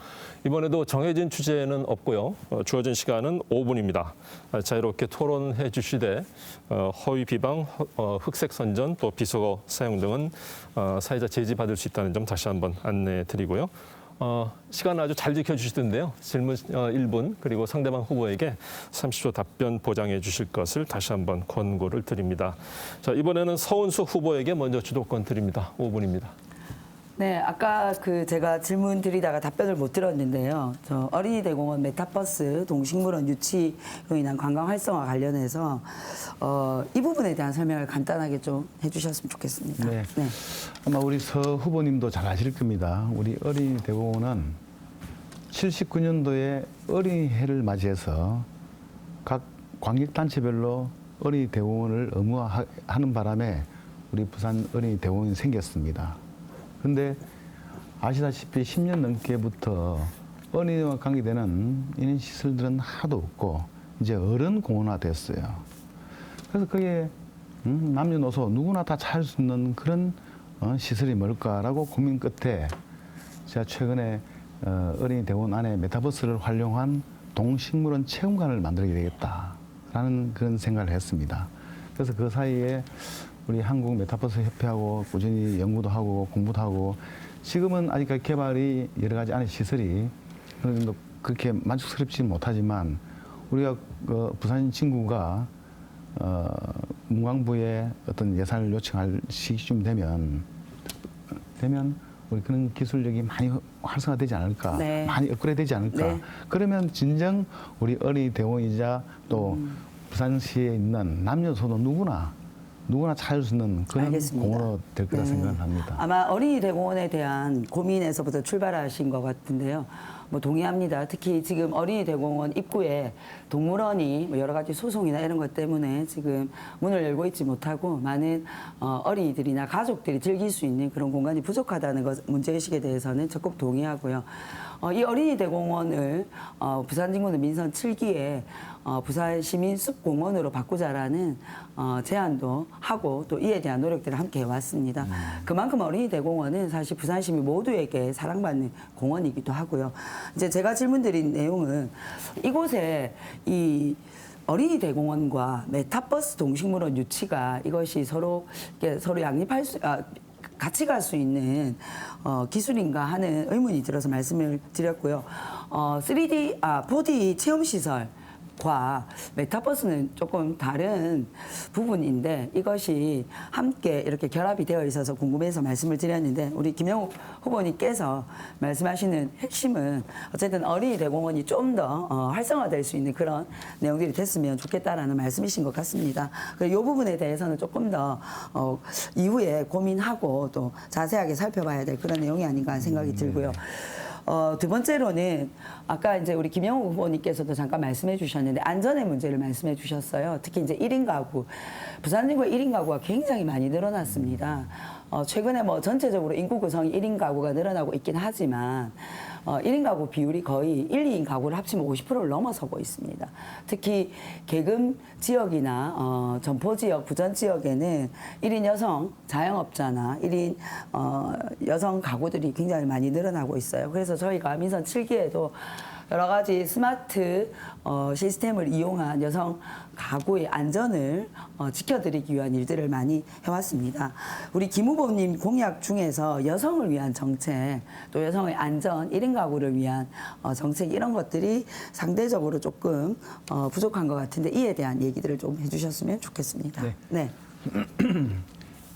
이번에도 정해진 주제는 없고요. 주어진 시간은 5분입니다. 자유롭게 토론해 주시되 허위 비방, 흑색 선전, 또 비속어 사용 등은 사회자 제지받을 수 있다는 점 다시 한번 안내해 드리고요. 시간 아주 잘 지켜주시던데요. 질문 1분 그리고 상대방 후보에게 30초 답변 보장해 주실 것을 다시 한번 권고를 드립니다. 자, 이번에는 서은숙 후보에게 먼저 주도권 드립니다. 5분입니다. 네, 아까 제가 질문 드리다가 답변을 못 들었는데요. 저 어린이 대공원 메타버스 동식물원 유치로 인한 관광 활성화 관련해서 이 부분에 대한 설명을 간단하게 좀 해주셨으면 좋겠습니다. 네. 아마 우리 서 후보님도 잘 아실 겁니다. 우리 어린이 대공원은 79년도에 어린이해를 맞이해서 각 관객단체별로 어린이 대공원을 의무화하는 바람에 우리 부산 어린이 대공원이 생겼습니다. 근데 아시다시피 10년 넘게부터 어린이와 관계되는 이런 시설들은 하나도 없고 이제 어른 공원화 됐어요. 그래서 그게 남녀노소 누구나 다 찾을 수 있는 그런 시설이 뭘까라고 고민 끝에 제가 최근에 어린이 대공원 안에 메타버스를 활용한 동식물원 체험관을 만들어야 되겠다라는 그런 생각을 했습니다. 그래서 그 사이에 우리 한국 메타버스 협회하고 꾸준히 연구도 하고 공부도 하고 지금은 아직까지 개발이 여러 가지 안에 시설이 어느 정도 그렇게 만족스럽지는 못하지만 우리가 부산 진구가 문광부에 어떤 예산을 요청할 시기쯤 되면 우리 그런 기술력이 많이 활성화되지 않을까, 네. 많이 업그레이드 되지 않을까. 네. 그러면 진정 우리 어린이 대공원이자 또 부산시에 있는 남녀노소 누구나 찾을 수 있는 그런 알겠습니다. 공원으로 될 거라 생각을 합니다. 아마 어린이 대공원에 대한 고민에서부터 출발하신 것 같은데요. 뭐 동의합니다. 특히 지금 어린이 대공원 입구에 동물원이 뭐 여러 가지 소송이나 이런 것 때문에 지금 문을 열고 있지 못하고 많은 어린이들이나 가족들이 즐길 수 있는 그런 공간이 부족하다는 것 문제의식에 대해서는 적극 동의하고요. 이 어린이 대공원을 부산 진구는 민선 7기에 부산 시민 숲공원으로 바꾸자라는 제안도 하고 또 이에 대한 노력들을 함께 해왔습니다. 그만큼 어린이 대공원은 사실 부산 시민 모두에게 사랑받는 공원이기도 하고요. 이제 제가 질문드린 내용은 이곳에 이 어린이 대공원과 메타버스 동식물원 유치가 이것이 서로 양립할 수 같이 갈 수 있는 기술인가 하는 의문이 들어서 말씀을 드렸고요. 4D 체험 시설과 메타버스는 조금 다른 부분인데 이것이 함께 이렇게 결합이 되어 있어서 궁금해서 말씀을 드렸는데 우리 김영욱 후보님께서 말씀하시는 핵심은 어쨌든 어린이 대공원이 좀 더 활성화될 수 있는 그런 내용들이 됐으면 좋겠다라는 말씀이신 것 같습니다. 이 부분에 대해서는 조금 더 이후에 고민하고 또 자세하게 살펴봐야 될 그런 내용이 아닌가 하는 생각이 들고요. 두 번째로는 아까 이제 우리 김영욱 후보님께서도 잠깐 말씀해 주셨는데 안전의 문제를 말씀해 주셨어요. 특히 이제 1인 가구, 부산 진구의 1인 가구가 굉장히 많이 늘어났습니다. 최근에 뭐 전체적으로 인구 구성이 1인 가구가 늘어나고 있긴 하지만 1인 가구 비율이 거의 1, 2인 가구를 합치면 50%를 넘어서고 있습니다. 특히 계금 지역이나 전포 지역, 부전 지역에는 1인 여성 자영업자나 1인 여성 가구들이 굉장히 많이 늘어나고 있어요. 그래서 저희가 민선 7기에도 여러 가지 스마트 시스템을 이용한 여성 가구의 안전을 지켜드리기 위한 일들을 많이 해왔습니다. 우리 김 후보님 공약 중에서 여성을 위한 정책, 또 여성의 안전, 1인 가구를 위한 정책 이런 것들이 상대적으로 조금 부족한 것 같은데 이에 대한 얘기들을 좀 해주셨으면 좋겠습니다. 네.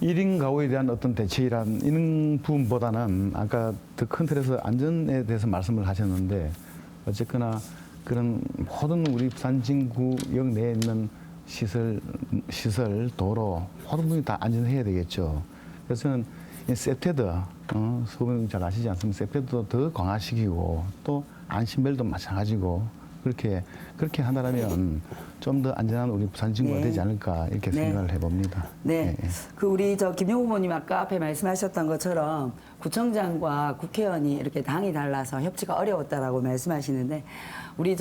1인 가구에 대한 어떤 대책이란 이런 부분보다는 아까 더 큰 틀에서 안전에 대해서 말씀을 하셨는데 어쨌거나 그런 모든 우리 부산 진구역 내에 있는 시설, 도로 모든 분이 다 안전해야 되겠죠. 그래서 저는 이 세테드, 수분이 잘 아시지 않습니까? 세테드도 더 강화시키고 또 안심벨도 마찬가지고 그렇게 한다면 좀 더 안전한 우리 부산 진구가 네. 되지 않을까 이렇게 생각을 해봅니다. 네. 그 우리 김영 후보님 아까 앞에 말씀하셨던 것처럼 구청장과 국회의원이 이렇게 당이 달라서 협치가 어려웠다라고 말씀하시는데 우리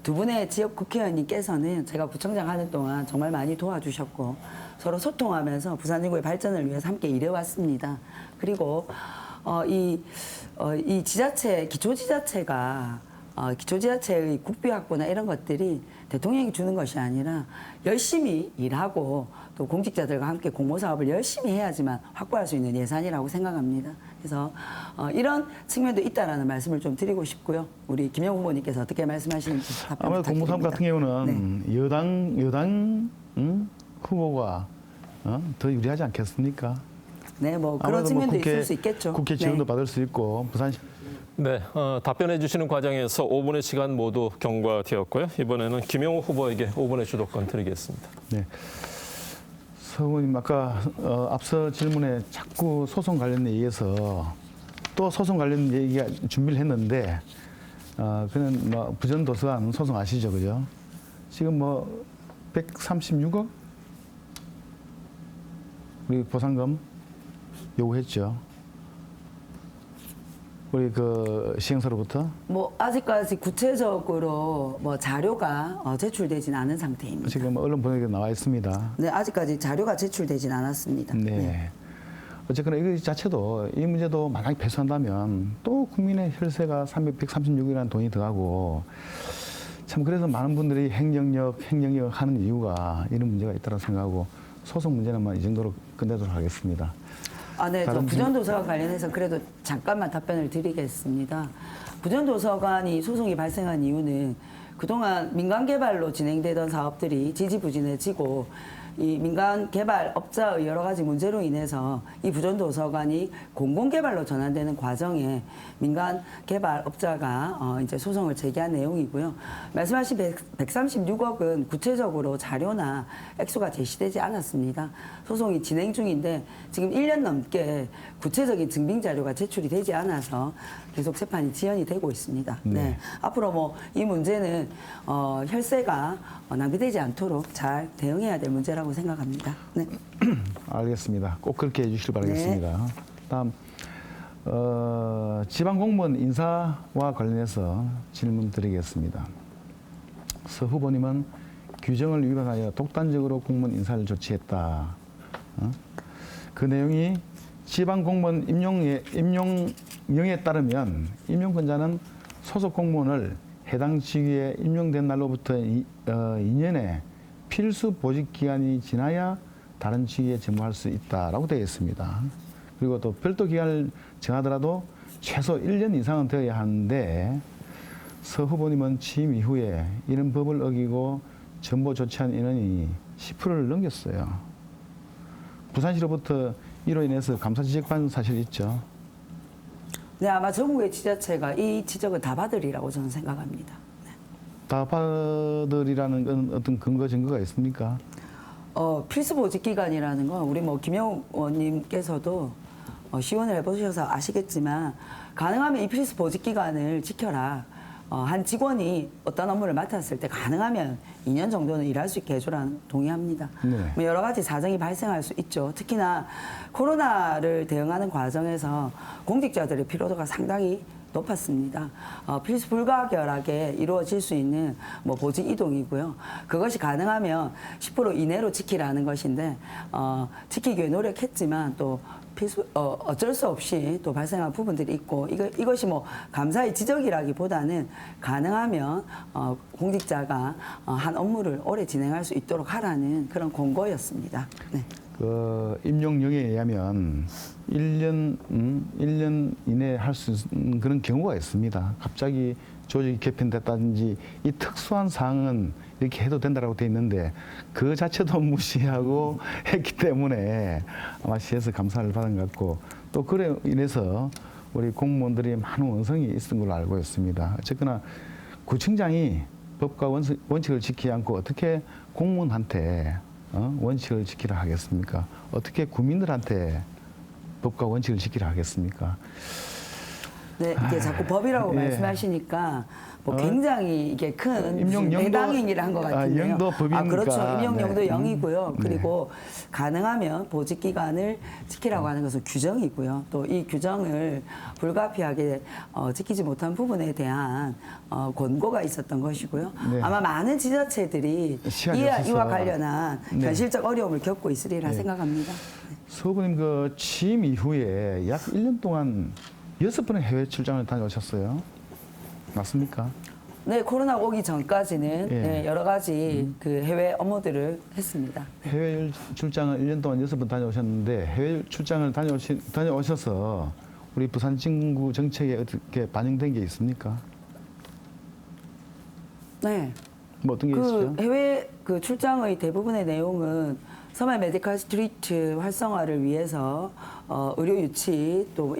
두 분의 지역 국회의원님께서는 제가 구청장 하는 동안 정말 많이 도와주셨고 서로 소통하면서 부산 진구의 발전을 위해서 함께 일해왔습니다. 그리고 이 지자체, 기초지자체가 기초지자체의 국비 확보나 이런 것들이 대통령이 주는 것이 아니라 열심히 일하고 또 공직자들과 함께 공모사업을 열심히 해야지만 확보할 수 있는 예산이라고 생각합니다. 그래서 이런 측면도 있다라는 말씀을 좀 드리고 싶고요. 우리 김영 후보님께서 어떻게 말씀하시는지 답변 아무래도 공모사업 같은 경우는 네. 여당 후보가 더 유리하지 않겠습니까? 네, 뭐 그런 아무래도 측면도 국회, 있을 수 있겠죠. 국회 지원도 네. 받을 수 있고 부산 네, 답변해 주시는 과정에서 5분의 시간 모두 경과되었고요. 이번에는 김영호 후보에게 5분의 주도권 드리겠습니다. 네. 서구님 아까 앞서 질문에 자꾸 소송 관련 얘기해서 또 소송 관련 얘기가 준비를 했는데 그는 뭐 부전도서관 소송 아시죠, 그죠? 지금 뭐 136억 우리 보상금 요구했죠. 우리 그 시행사로부터 뭐 아직까지 구체적으로 뭐 자료가 제출되진 않은 상태입니다. 지금 언론 번역에 나와 있습니다. 네, 아직까지 자료가 제출되진 않았습니다. 네. 어쨌거나 이 자체도 이 문제도 만약에 배수한다면 또 국민의 혈세가 136이라는 돈이 들어가고 참 그래서 많은 분들이 행정력 하는 이유가 이런 문제가 있다고 생각하고 소송 문제는 이 정도로 끝내도록 하겠습니다. 네, 저 다른 부전도서관 관련해서 그래도 잠깐만 답변을 드리겠습니다. 부전도서관이 소송이 발생한 이유는 그동안 민간 개발로 진행되던 사업들이 지지부진해지고 이 민간 개발 업자의 여러 가지 문제로 인해서 이 부전도서관이 공공개발로 전환되는 과정에 민간 개발 업자가 이제 소송을 제기한 내용이고요. 말씀하신 136억은 구체적으로 자료나 액수가 제시되지 않았습니다. 소송이 진행 중인데 지금 1년 넘게 구체적인 증빙 자료가 제출이 되지 않아서 계속 재판이 지연이 되고 있습니다. 네. 앞으로 뭐 이 문제는 혈세가 낭비되지 않도록 잘 대응해야 될 문제라고 생각합니다. 네. 알겠습니다. 꼭 그렇게 해주시길 바라겠습니다. 다음 지방 공무원 인사와 관련해서 질문 드리겠습니다. 서 후보님은 규정을 위반하여 독단적으로 공무원 인사를 조치했다. 그 내용이 지방 공무원 임용령에 따르면 임용권자는 소속 공무원을 해당 직위에 임용된 날로부터 2년의 필수 보직 기간이 지나야 다른 직위에 전무할 수 있다라고 되어 있습니다. 그리고 또 별도 기간을 정하더라도 최소 1년 이상은 되어야 하는데 서 후보님은 취임 이후에 이런 법을 어기고 전보 조치한 인원이 10%를 넘겼어요. 부산시로부터 이로 인해서 감사 지적받은 사실이 있죠. 네, 아마 전국의 지자체가 이 지적을 다 받으리라고 저는 생각합니다. 네. 다 받으리라는 건 어떤 근거 증거가 있습니까? 필수 보직 기간이라는 건 우리 뭐 김영우 의원님께서도 시연을 해보셔서 아시겠지만 가능하면 이 필수 보직 기간을 지켜라. 한 직원이 어떤 업무를 맡았을 때 가능하면 2년 정도는 일할 수 있게 해주라는 동의합니다. 네. 뭐 여러 가지 사정이 발생할 수 있죠. 특히나 코로나를 대응하는 과정에서 공직자들의 피로도가 상당히 높았습니다. 필수 불가결하게 이루어질 수 있는 뭐 보직 이동이고요. 그것이 가능하면 10% 이내로 지키라는 것인데 지키기 위해 노력했지만 또 필수 어쩔 수 없이 또 발생한 부분들이 있고 이것이 뭐 감사의 지적이라기보다는 가능하면 공직자가 한 업무를 오래 진행할 수 있도록 하라는 그런 권고였습니다. 네. 그 임용령에 의하면 1년 이내에 할 수 있는 그런 경우가 있습니다. 갑자기 조직이 개편됐다든지 이 특수한 사항은 이렇게 해도 된다고 돼 있는데 그 자체도 무시하고 했기 때문에 아마 시에서 감사를 받은 것 같고 또 그래 인해서 우리 공무원들이 많은 원성이 있었던 걸로 알고 있습니다. 어쨌거나 구청장이 법과 원칙을 지키지 않고 어떻게 공무원한테 원칙을 지키라 하겠습니까? 어떻게 국민들한테 법과 원칙을 지키라 하겠습니까? 네, 이게 자꾸 법이라고 예. 말씀하시니까 뭐 굉장히 이게 큰 임용령도- 해당행위를 한 것 같은데요. 영도 법이니까. 그렇죠. 임용령도 네. 0이고요. 네. 그리고 가능하면 보직 기간을 지키라고 하는 것은 규정이고요. 또 이 규정을 불가피하게 지키지 못한 부분에 대한 권고가 있었던 것이고요. 네. 아마 많은 지자체들이 시간이 이와 없어서. 관련한 네. 현실적 어려움을 겪고 있으리라 네. 생각합니다. 서부님 그 취임 이후에 약 1년 동안 6번의 해외 출장을 다녀오셨어요. 맞습니까? 네, 코로나 오기 전까지는 예. 네, 여러 가지 그 해외 업무들을 했습니다. 해외 출장을 1년 동안 6번 다녀오셨는데 해외 출장을 다녀오셔서 우리 부산 진구 정책에 어떻게 반영된 게 있습니까? 네. 뭐 어떤 게 그 있어요? 해외 그 출장의 대부분의 내용은 서말 메디컬 스트리트 활성화를 위해서 의료 유치 또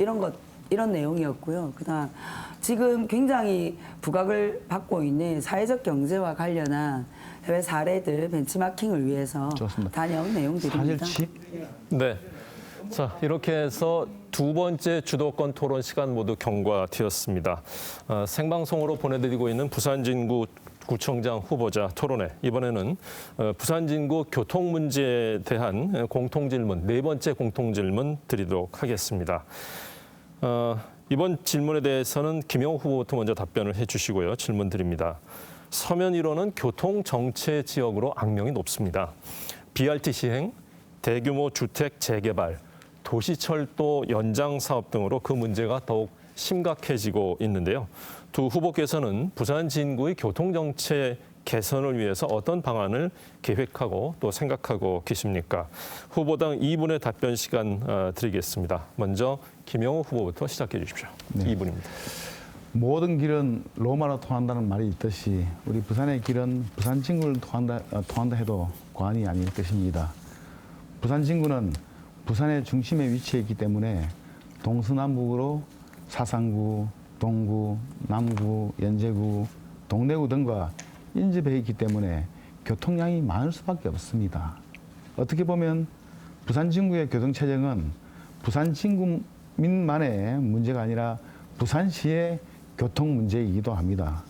이런 내용이었고요. 그다음 지금 굉장히 부각을 받고 있는 사회적 경제와 관련한 해외 사례들 벤치마킹을 위해서 좋습니다. 다녀온 내용들입니다. 사실 네. 자, 이렇게 해서 두 번째 주도권 토론 시간 모두 경과되었습니다. 생방송으로 보내드리고 있는 부산진구 구청장 후보자 토론회. 이번에는 부산진구 교통 문제에 대한 공통질문, 네 번째 공통질문 드리도록 하겠습니다. 이번 질문에 대해서는 김영호 후보부터 먼저 답변을 해주시고요. 질문 드립니다. 서면 1호는 교통정체 지역으로 악명이 높습니다. BRT 시행, 대규모 주택 재개발, 도시철도 연장 사업 등으로 그 문제가 더욱 심각해지고 있는데요. 두 후보께서는 부산 진구의 교통정체 개선을 위해서 어떤 방안을 계획하고 또 생각하고 계십니까? 후보당 2분의 답변 시간 드리겠습니다. 먼저 김영호 후보부터 시작해 주십시오. 네. 2분입니다. 모든 길은 로마로 통한다는 말이 있듯이 우리 부산의 길은 부산 진구를 통한다 해도 과언이 아닐 것입니다. 부산 진구는 부산의 중심에 위치해 있기 때문에 동서남북으로 사상구, 동구, 남구, 연제구, 동래구 등과 인접해 있기 때문에 교통량이 많을 수밖에 없습니다. 어떻게 보면 부산 진구의 교통체증은 부산 진구민만의 문제가 아니라 부산시의 교통 문제이기도 합니다.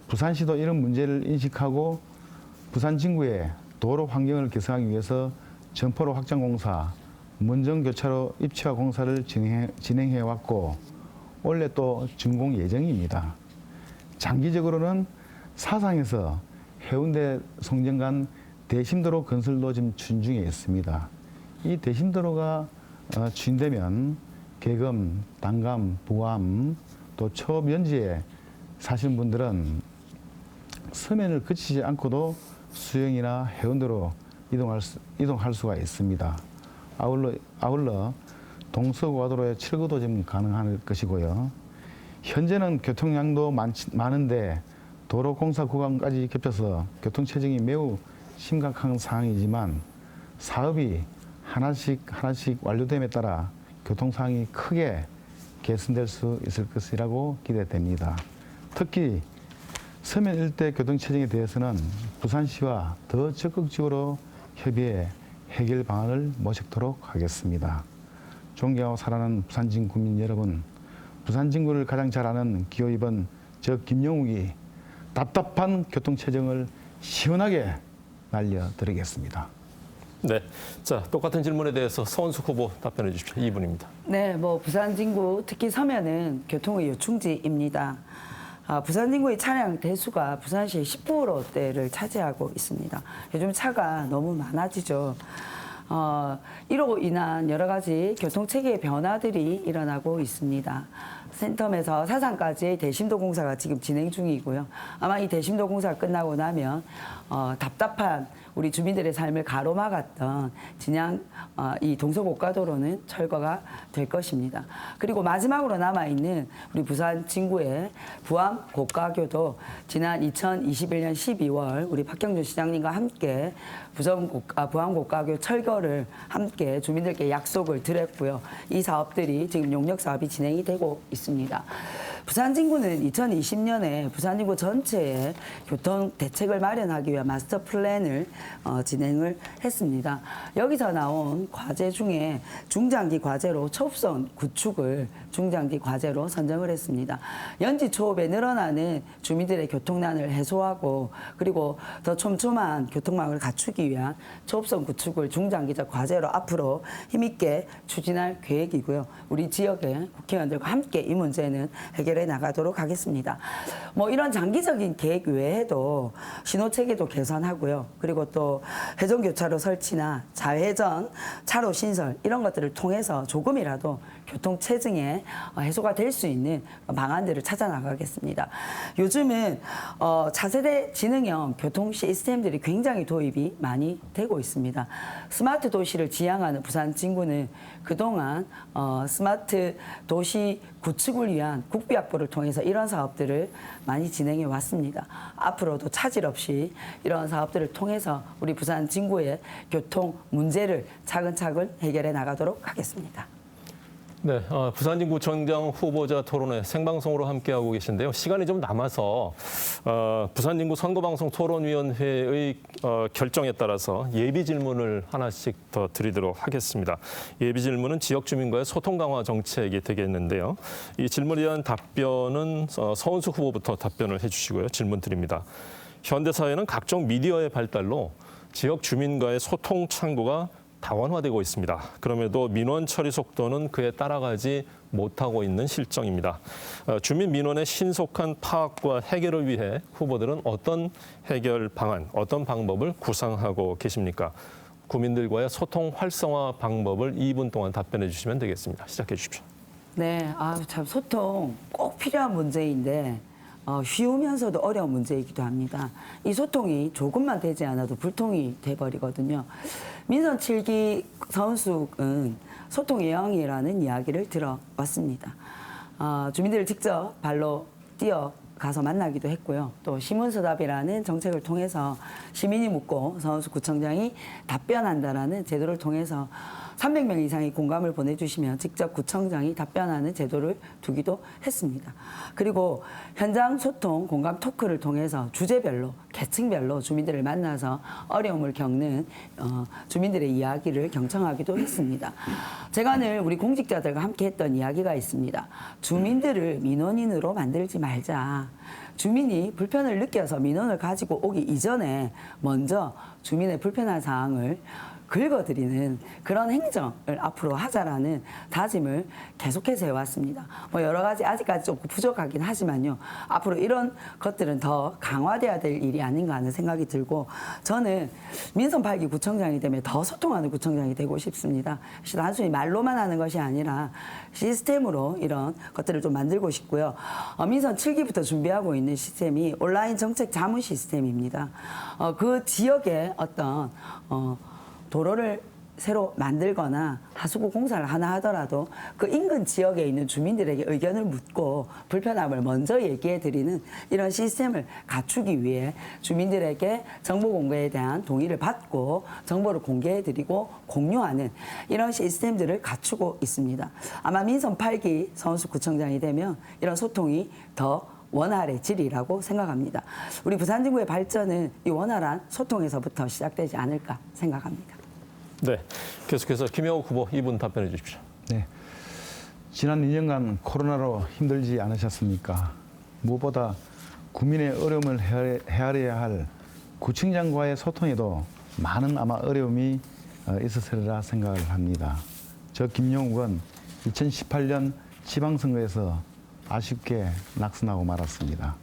부산시도 이런 문제를 인식하고 부산 진구의 도로 환경을 개선하기 위해서 점포로 확장 공사, 문정교차로 입체화 공사를 진행해 왔고 올해 또 준공 예정입니다. 장기적으로는 사상에서 해운대 송정간 대심도로 건설도 지금 추진 중에 있습니다. 이 대심도로가 추진되면 계금, 단감, 부암 또 초면지에 사시는 분들은 서면을 거치지 않고도 수영이나 해운대로 이동할 수가 있습니다. 아울러 동서고가도로의 철거도 지금 가능할 것이고요. 현재는 교통량도 많은데 도로 공사 구간까지 겹쳐서 교통체증이 매우 심각한 상황이지만 사업이 하나씩 완료됨에 따라 교통 상황이 크게 개선될 수 있을 것이라고 기대됩니다. 특히 서면 일대 교통체증에 대해서는 부산시와 더 적극적으로 협의해 해결 방안을 모색토록 하겠습니다. 존경하고 사랑하는 부산진 국민 여러분, 부산 진구를 가장 잘 아는 기호 2번 저 김영욱이 답답한 교통체증을 시원하게 날려드리겠습니다. 네. 자, 똑같은 질문에 대해서 서원숙 후보 답변해 주십시오. 2분입니다. 네, 뭐 부산 진구 특히 서면은 교통의 요충지입니다. 부산 진구의 차량 대수가 부산시의 10%대를 차지하고 있습니다. 요즘 차가 너무 많아지죠. 이로 인한 여러 가지 교통체계의 변화들이 일어나고 있습니다. 센텀에서 사상까지의 대심도 공사가 지금 진행 중이고요. 아마 이 대심도 공사가 끝나고 나면 답답한 우리 주민들의 삶을 가로막았던 진양 이 동서고가도로는 철거가 될 것입니다. 그리고 마지막으로 남아있는 우리 부산 진구의 부암 고가교도 지난 2021년 12월 우리 박경준 시장님과 함께 부암 고가교 철거를 함께 주민들께 약속을 드렸고요. 이 사업들이 지금 용역 사업이 진행이 되고 있습니다. 부산 진구는 2020년에 부산 진구 전체에 교통 대책을 마련하기 위한 마스터 플랜을 진행을 했습니다. 여기서 나온 과제 중에 중장기 과제로 초읍선 구축을 중장기 과제로 선정을 했습니다. 연지 초읍에 늘어나는 주민들의 교통난을 해소하고 그리고 더 촘촘한 교통망을 갖추기 위한 초읍선 구축을 중장기적 과제로 앞으로 힘있게 추진할 계획이고요. 우리 지역의 국회의원들과 함께 이 문제는 해결해 나가도록 하겠습니다. 뭐 이런 장기적인 계획 외에도 신호체계도 개선하고요. 그리고 또 회전교차로 설치나 좌회전 차로 신설 이런 것들을 통해서 조금이라도 교통체증에 해소가 될 수 있는 방안들을 찾아 나가겠습니다. 요즘은 차세대 지능형 교통 시스템들이 굉장히 도입이 많이 되고 있습니다. 스마트 도시를 지향하는 부산 진구는 그동안 스마트 도시 구축을 위한 국비 확보를 통해서 이런 사업들을 많이 진행해 왔습니다. 앞으로도 차질 없이 이런 사업들을 통해서 우리 부산 진구의 교통 문제를 차근차근 해결해 나가도록 하겠습니다. 네, 부산진구청장 후보자 토론회 생방송으로 함께하고 계신데요. 시간이 좀 남아서 부산진구 선거방송 토론위원회의 결정에 따라서 예비 질문을 하나씩 더 드리도록 하겠습니다. 예비 질문은 지역 주민과의 소통 강화 정책이 되겠는데요. 이 질문에 대한 답변은 서원숙 후보부터 답변을 해주시고요. 질문 드립니다. 현대사회는 각종 미디어의 발달로 지역 주민과의 소통 창구가 다원화되고 있습니다. 그럼에도 민원 처리 속도는 그에 따라가지 못하고 있는 실정입니다. 주민 민원의 신속한 파악과 해결을 위해 후보들은 어떤 해결 방안, 어떤 방법을 구상하고 계십니까? 구민들과의 소통 활성화 방법을 2분 동안 답변해 주시면 되겠습니다. 시작해 주십시오. 네, 참 소통 꼭 필요한 문제인데 쉬우면서도 어려운 문제이기도 합니다. 이 소통이 조금만 되지 않아도 불통이 돼버리거든요. 민선 7기 서은숙은 소통의 영이라는 이야기를 들어왔습니다. 주민들을 직접 발로 뛰어가서 만나기도 했고요. 또 시문서답이라는 정책을 통해서 시민이 묻고 서은숙 구청장이 답변한다라는 제도를 통해서 300명 이상의 공감을 보내주시면 직접 구청장이 답변하는 제도를 두기도 했습니다. 그리고 현장 소통 공감 토크를 통해서 주제별로 계층별로 주민들을 만나서 어려움을 겪는 주민들의 이야기를 경청하기도 했습니다. 제가 늘 우리 공직자들과 함께 했던 이야기가 있습니다. 주민들을 민원인으로 만들지 말자. 주민이 불편을 느껴서 민원을 가지고 오기 이전에 먼저 주민의 불편한 사항을 긁어드리는 그런 행정을 앞으로 하자라는 다짐을 계속해서 해왔습니다. 뭐 여러 가지 아직까지 좀 부족하긴 하지만요. 앞으로 이런 것들은 더 강화돼야 될 일이 아닌가 하는 생각이 들고 저는 민선 8기 구청장이 되면 더 소통하는 구청장이 되고 싶습니다. 단순히 말로만 하는 것이 아니라 시스템으로 이런 것들을 좀 만들고 싶고요. 민선 7기부터 준비하고 있는 시스템이 온라인 정책 자문 시스템입니다. 그 지역의 어떤 도로를 새로 만들거나 하수구 공사를 하나 하더라도 그 인근 지역에 있는 주민들에게 의견을 묻고 불편함을 먼저 얘기해 드리는 이런 시스템을 갖추기 위해 주민들에게 정보 공개에 대한 동의를 받고 정보를 공개해 드리고 공유하는 이런 시스템들을 갖추고 있습니다. 아마 민선 8기 서은숙 구청장이 되면 이런 소통이 더 원활해지리라고 생각합니다. 우리 부산진구의 발전은 이 원활한 소통에서부터 시작되지 않을까 생각합니다. 네, 계속해서 김영욱 후보 2분 답변해 주십시오. 네, 지난 2년간 코로나로 힘들지 않으셨습니까? 무엇보다 국민의 어려움을 헤아려야 할 구청장과의 소통에도 많은 아마 어려움이 있었으리라 생각을 합니다. 저 김영욱은 2018년 지방선거에서 아쉽게 낙선하고 말았습니다.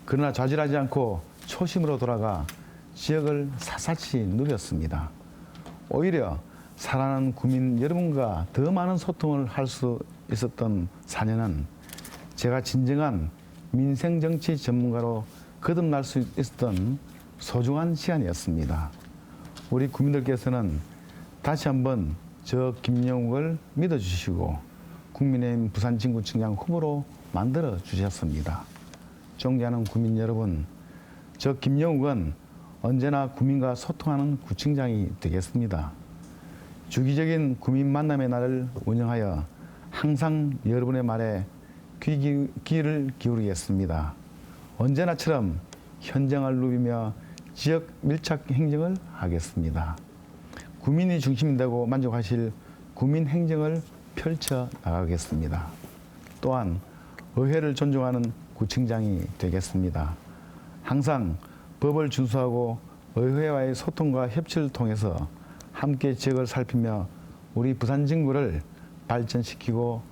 그러나 좌절하지 않고 초심으로 돌아가 지역을 샅샅이 누볐습니다. 오히려 사랑하는 국민 여러분과 더 많은 소통을 할 수 있었던 4년은 제가 진정한 민생정치 전문가로 거듭날 수 있었던 소중한 시간이었습니다. 우리 국민들께서는 다시 한번 저 김영욱을 믿어주시고 국민의힘 부산진구청장 후보로 만들어 주셨습니다. 존경하는 국민 여러분, 저 김영욱은 언제나 국민과 소통하는 구청장이 되겠습니다. 주기적인 국민 만남의 날을 운영하여 항상 여러분의 말에 귀를 기울이겠습니다. 언제나처럼 현장을 누비며 지역 밀착 행정을 하겠습니다. 국민이 중심이 되고 만족하실 국민 행정을 펼쳐 나가겠습니다. 또한 의회를 존중하는 구청장이 되겠습니다. 항상 법을 준수하고 의회와의 소통과 협치를 통해서 함께 지역을 살피며 우리 부산 진구를 발전시켜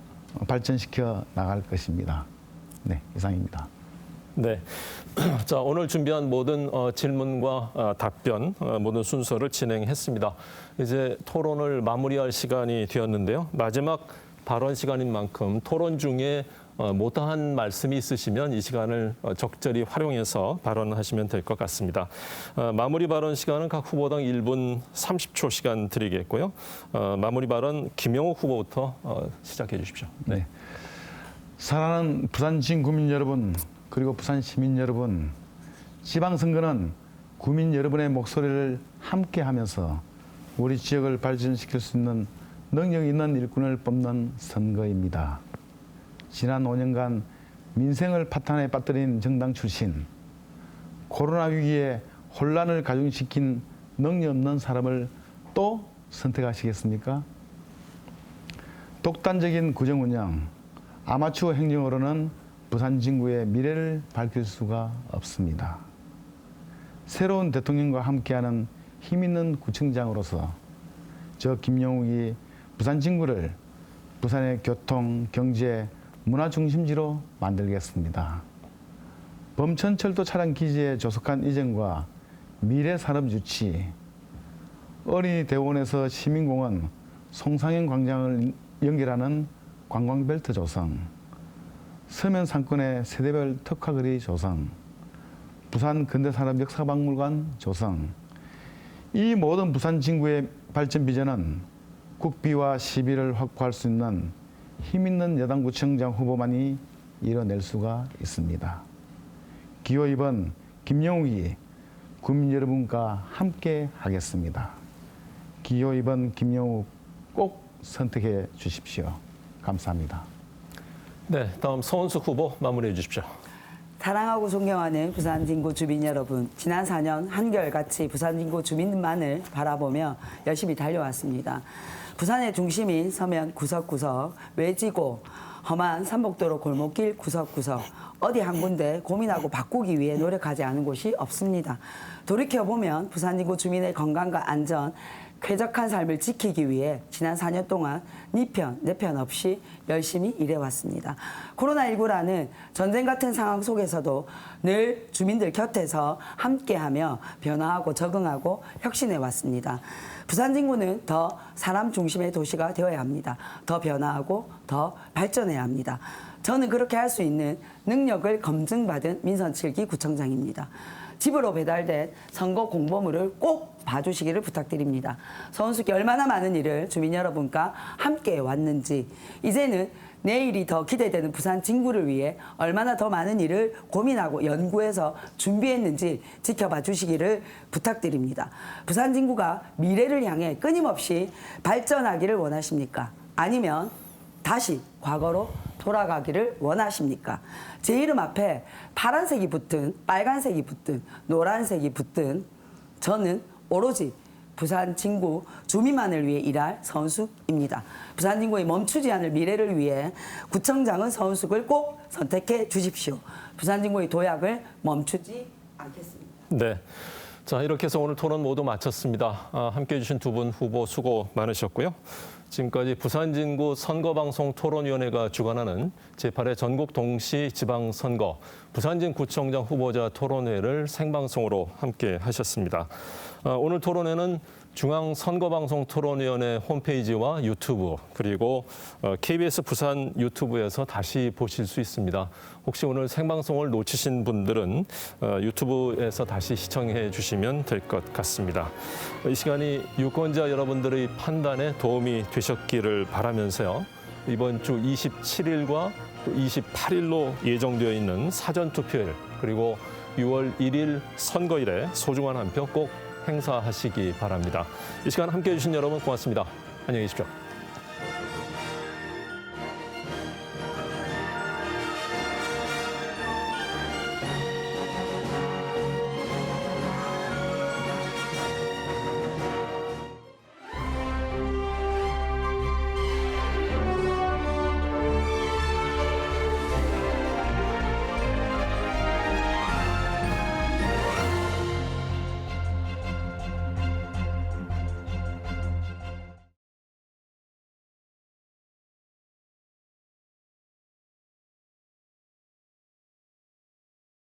나갈 것입니다. 네, 이상입니다. 네. 자, 오늘 준비한 모든 질문과 답변, 모든 순서를 진행했습니다. 이제 토론을 마무리할 시간이 되었는데요. 마지막 발언 시간인 만큼 토론 중에 못한 말씀이 있으시면 이 시간을 적절히 활용해서 발언하시면 될 것 같습니다. 마무리 발언 시간은 각 후보당 1분 30초 시간 드리겠고요. 마무리 발언 김영욱 후보부터 시작해 주십시오. 네. 사랑하는 부산 진구민 여러분, 그리고 부산 시민 여러분, 지방선거는 구민 여러분의 목소리를 함께하면서 우리 지역을 발전시킬 수 있는 능력 있는 일꾼을 뽑는 선거입니다. 지난 5년간 민생을 파탄에 빠뜨린 정당 출신, 코로나 위기에 혼란을 가중시킨 능력 없는 사람을 또 선택하시겠습니까? 독단적인 구정 운영, 아마추어 행정으로는 부산 진구의 미래를 밝힐 수가 없습니다. 새로운 대통령과 함께하는 힘있는 구청장으로서 저 김영욱이 부산 진구를 부산의 교통, 경제, 문화 중심지로 만들겠습니다. 범천철도 차량 기지의 조속한 이전과 미래 산업 유치, 어린이 대원에서 시민공원, 송상현 광장을 연결하는 관광벨트 조성, 서면 상권의 세대별 특화거리 조성, 부산 근대산업 역사박물관 조성, 이 모든 부산 진구의 발전 비전은 국비와 시비를 확보할 수 있는 힘있는 여당구청장 후보만이 이뤄낼 수가 있습니다. 기호 2번 김영욱이 국민 여러분과 함께 하겠습니다. 기호 2번 김영욱 꼭 선택해 주십시오. 감사합니다. 네, 다음 서은숙 후보 마무리해 주십시오. 사랑하고 존경하는 부산 진구 주민 여러분, 지난 4년 한결같이 부산 진구 주민만을 바라보며 열심히 달려왔습니다. 부산의 중심인 서면 구석구석, 외지고 험한 삼복도로 골목길 구석구석, 어디 한 군데 고민하고 바꾸기 위해 노력하지 않은 곳이 없습니다. 돌이켜보면 부산 진구 주민의 건강과 안전, 쾌적한 삶을 지키기 위해 지난 4년 동안 니 편, 내 편 없이 열심히 일해왔습니다. 코로나19라는 전쟁 같은 상황 속에서도 늘 주민들 곁에서 함께하며 변화하고 적응하고 혁신해왔습니다. 부산 진구는 더 사람 중심의 도시가 되어야 합니다. 더 변화하고 더 발전해야 합니다. 저는 그렇게 할 수 있는 능력을 검증받은 민선 7기 구청장입니다. 집으로 배달된 선거 공보물을 꼭 봐주시기를 부탁드립니다. 서은숙이 얼마나 많은 일을 주민 여러분과 함께 왔는지, 이제는 내일이 더 기대되는 부산 진구를 위해 얼마나 더 많은 일을 고민하고 연구해서 준비했는지 지켜봐 주시기를 부탁드립니다. 부산 진구가 미래를 향해 끊임없이 발전하기를 원하십니까? 아니면 다시 과거로 돌아가기를 원하십니까? 제 이름 앞에 파란색이 붙든 빨간색이 붙든 노란색이 붙든 저는 오로지 부산 진구 주민만을 위해 일할 서은숙입니다. 부산 진구의 멈추지 않을 미래를 위해 구청장은 서은숙을 꼭 선택해 주십시오. 부산 진구의 도약을 멈추지 않겠습니다. 네. 자, 이렇게 해서 오늘 토론 모두 마쳤습니다. 함께해 주신 두 분 후보 수고 많으셨고요. 지금까지 부산진구 선거방송 토론위원회가 주관하는 제8회 전국 동시 지방선거 부산진구청장 후보자 토론회를 생방송으로 함께 하셨습니다. 오늘 토론회는 중앙선거방송토론위원회 홈페이지와 유튜브 그리고 KBS 부산 유튜브에서 다시 보실 수 있습니다. 혹시 오늘 생방송을 놓치신 분들은 유튜브에서 다시 시청해 주시면 될 것 같습니다. 이 시간이 유권자 여러분들의 판단에 도움이 되셨기를 바라면서요. 이번 주 27일과 28일로 예정되어 있는 사전투표일 그리고 6월 1일 선거일에 소중한 한 표 꼭 행사하시기 바랍니다. 이 시간 함께해 주신 여러분 고맙습니다. 안녕히 계십시오.